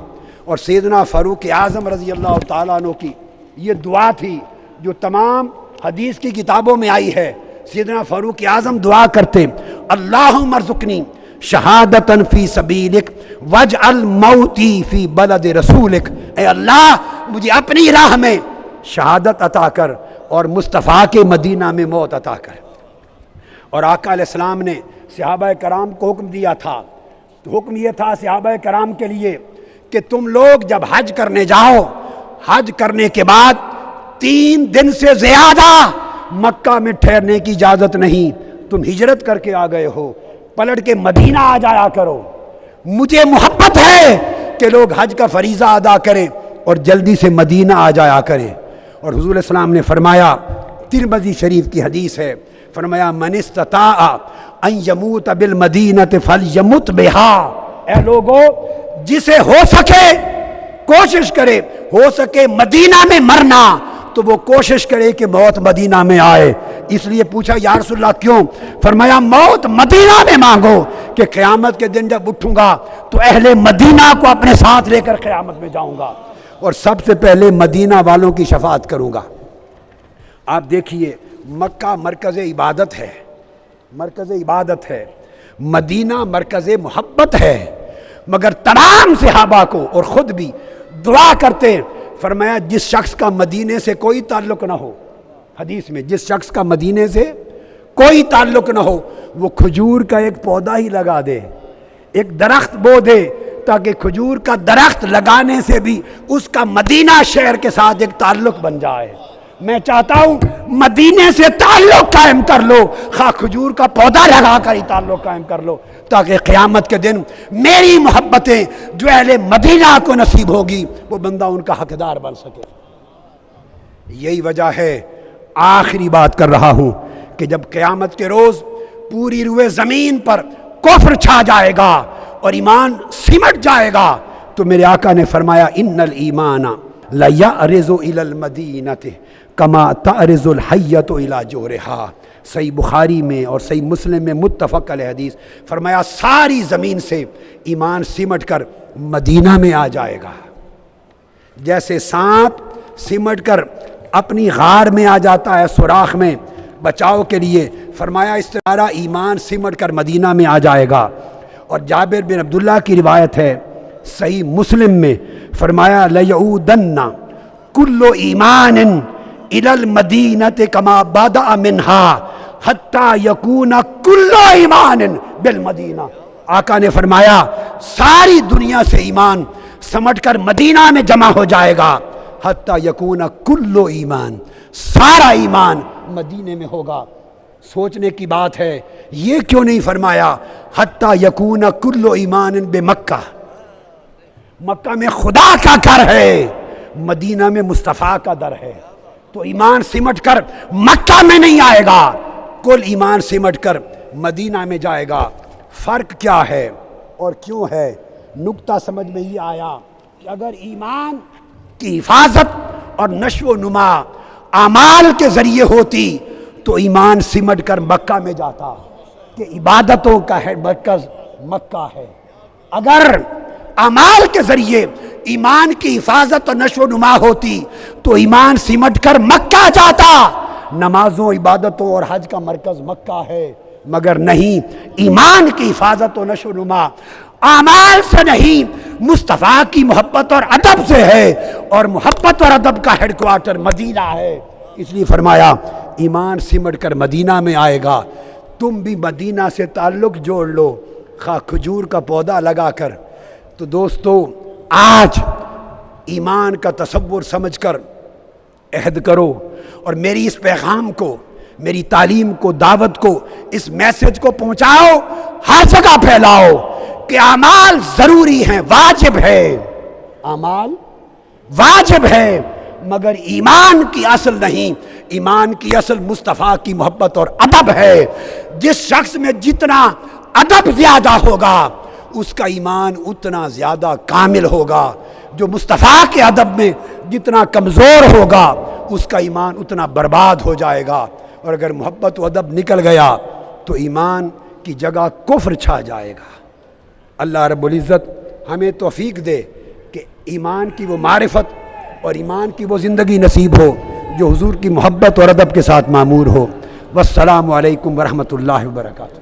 اور سیدنا فاروق اعظم رضی اللہ تعالیٰ عنہ کی یہ دعا تھی جو تمام حدیث کی کتابوں میں آئی ہے۔ سیدنا فاروق اعظم دعا کرتے، اللہم ارزقنی شہادتا فی سبیلک واجعل موتی فی بلد رسولک، اے اللہ مجھے اپنی راہ میں شہادت عطا کر اور مصطفیٰ کے مدینہ میں موت عطا کر۔ اور آقا علیہ السلام نے صحابہ کرام کو حکم دیا تھا، تو حکم یہ تھا صحابہ کرام کے لیے کہ تم لوگ جب حج کرنے جاؤ، حج کرنے کے بعد 3 دن سے زیادہ مکہ میں ٹھہرنے کی اجازت نہیں، تم ہجرت کر کے آ گئے ہو، پلٹ کے مدینہ آ جایا کرو، مجھے محبت ہے کہ لوگ حج کا فریضہ ادا کریں اور جلدی سے مدینہ آ جایا کریں۔ اور حضور علیہ السلام نے فرمایا، ترمذی شریف کی حدیث ہے، فرمایا من استطاع ان یموت بالمدینہ فلیمت بہا، اے لوگو جسے ہو سکے کوشش کرے، ہو سکے مدینہ میں مرنا تو وہ کوشش کرے کہ موت مدینہ میں آئے۔ اس لیے پوچھا یا رسول اللہ کیوں؟ فرمایا موت مدینہ میں مانگو کہ قیامت کے دن جب اٹھوں گا تو اہل مدینہ کو اپنے ساتھ لے کر قیامت میں جاؤں گا اور سب سے پہلے مدینہ والوں کی شفاعت کروں گا۔ آپ دیکھیے مکہ مرکز عبادت ہے، مرکز عبادت ہے، مدینہ مرکز محبت ہے، مگر تمام صحابہ کو اور خود بھی دعا کرتے، فرمایا جس شخص کا مدینے سے کوئی تعلق نہ ہو، حدیث میں جس شخص کا مدینے سے کوئی تعلق نہ ہو وہ کھجور کا ایک پودا ہی لگا دے، ایک درخت بو دے، تاکہ کھجور کا درخت لگانے سے بھی اس کا مدینہ شہر کے ساتھ ایک تعلق بن جائے۔ میں چاہتا ہوں مدینے سے تعلق قائم کر لو، خواہ کھجور کا پودا لگا کر ہی تعلق قائم کر لو، تاکہ قیامت کے دن میری محبتیں جو اہل مدینہ کو نصیب ہوگی وہ بندہ ان کا حقدار بن سکے۔ یہی وجہ ہے، آخری بات کر رہا ہوں، کہ جب قیامت کے روز پوری روئے زمین پر کفر چھا جائے گا اور ایمان سمٹ جائے گا تو میرے آقا نے فرمایا ان الایمان لیعرض الی المدینہ کما تعرض الحیۃ الی جوہرہا، صحیح بخاری میں اور صحیح مسلم میں متفق علیہ حدیث، فرمایا ساری زمین سے ایمان سمٹ کر مدینہ میں آ جائے گا، جیسے سانپ سمٹ کر اپنی غار میں آ جاتا ہے سوراخ میں بچاؤ کے لیے، فرمایا اس طرح ایمان سمٹ کر مدینہ میں آ جائے گا۔ اور جابر بن عبداللہ کی روایت ہے صحیح مسلم میں، فرمایا لیعودن کل ایمان الی المدینہ کما بدأ منہا حتی یکون کل ایمان بالمدینہ، آقا نے فرمایا ساری دنیا سے ایمان سمٹ کر مدینہ میں جمع ہو جائے گا، حتی یکون کل ایمان، سارا ایمان مدینے میں ہوگا۔ سوچنے کی بات ہے، یہ کیوں نہیں فرمایا حتی یکون کل ایمان بمکہ؟ مکہ میں خدا کا گھر ہے، مدینہ میں مصطفیٰ کا در ہے، تو ایمان سمٹ کر مکہ میں نہیں آئے گا، کل ایمان سمٹ کر مدینہ میں جائے گا۔ فرق کیا ہے؟ اور کیوں ہے؟ نکتہ سمجھ میں یہ آیا کہ اگر ایمان کی حفاظت اور نشو و نما اعمال کے ذریعے ہوتی تو ایمان سمٹ کر مکہ میں جاتا کہ عبادتوں کا مرکز مکہ ہے۔ اگر اعمال کے ذریعے ایمان کی حفاظت اور نشو و نما ہوتی تو ایمان سمٹ کر مکہ جاتا، نمازوں عبادتوں اور حج کا مرکز مکہ ہے، مگر نہیں، ایمان کی حفاظت و نشو و نما اعمال سے نہیں، مصطفیٰ کی محبت اور ادب سے ہے، اور محبت اور ادب کا ہیڈ کوارٹر مدینہ ہے۔ اس لیے فرمایا ایمان سمٹ کر مدینہ میں آئے گا۔ تم بھی مدینہ سے تعلق جوڑ لو، خواہ کھجور کا پودا لگا کر۔ تو دوستو، آج ایمان کا تصور سمجھ کر عہد کرو، اور میری اس پیغام کو، میری تعلیم کو، دعوت کو، اس میسج کو پہنچاؤ، ہر جگہ پھیلاؤ کہ اعمال ضروری ہیں، واجب ہے، اعمال واجب ہے، مگر ایمان کی اصل نہیں، ایمان کی اصل مصطفیٰ کی محبت اور ادب ہے۔ جس شخص میں جتنا ادب زیادہ ہوگا اس کا ایمان اتنا زیادہ کامل ہوگا، جو مصطفیٰ کے ادب میں جتنا کمزور ہوگا اس کا ایمان اتنا برباد ہو جائے گا، اور اگر محبت و ادب نکل گیا تو ایمان کی جگہ کفر چھا جائے گا۔ اللہ رب العزت ہمیں توفیق دے کہ ایمان کی وہ معرفت اور ایمان کی وہ زندگی نصیب ہو جو حضور کی محبت اور ادب کے ساتھ معمور ہو۔ والسلام علیکم ورحمۃ اللہ وبرکاتہ۔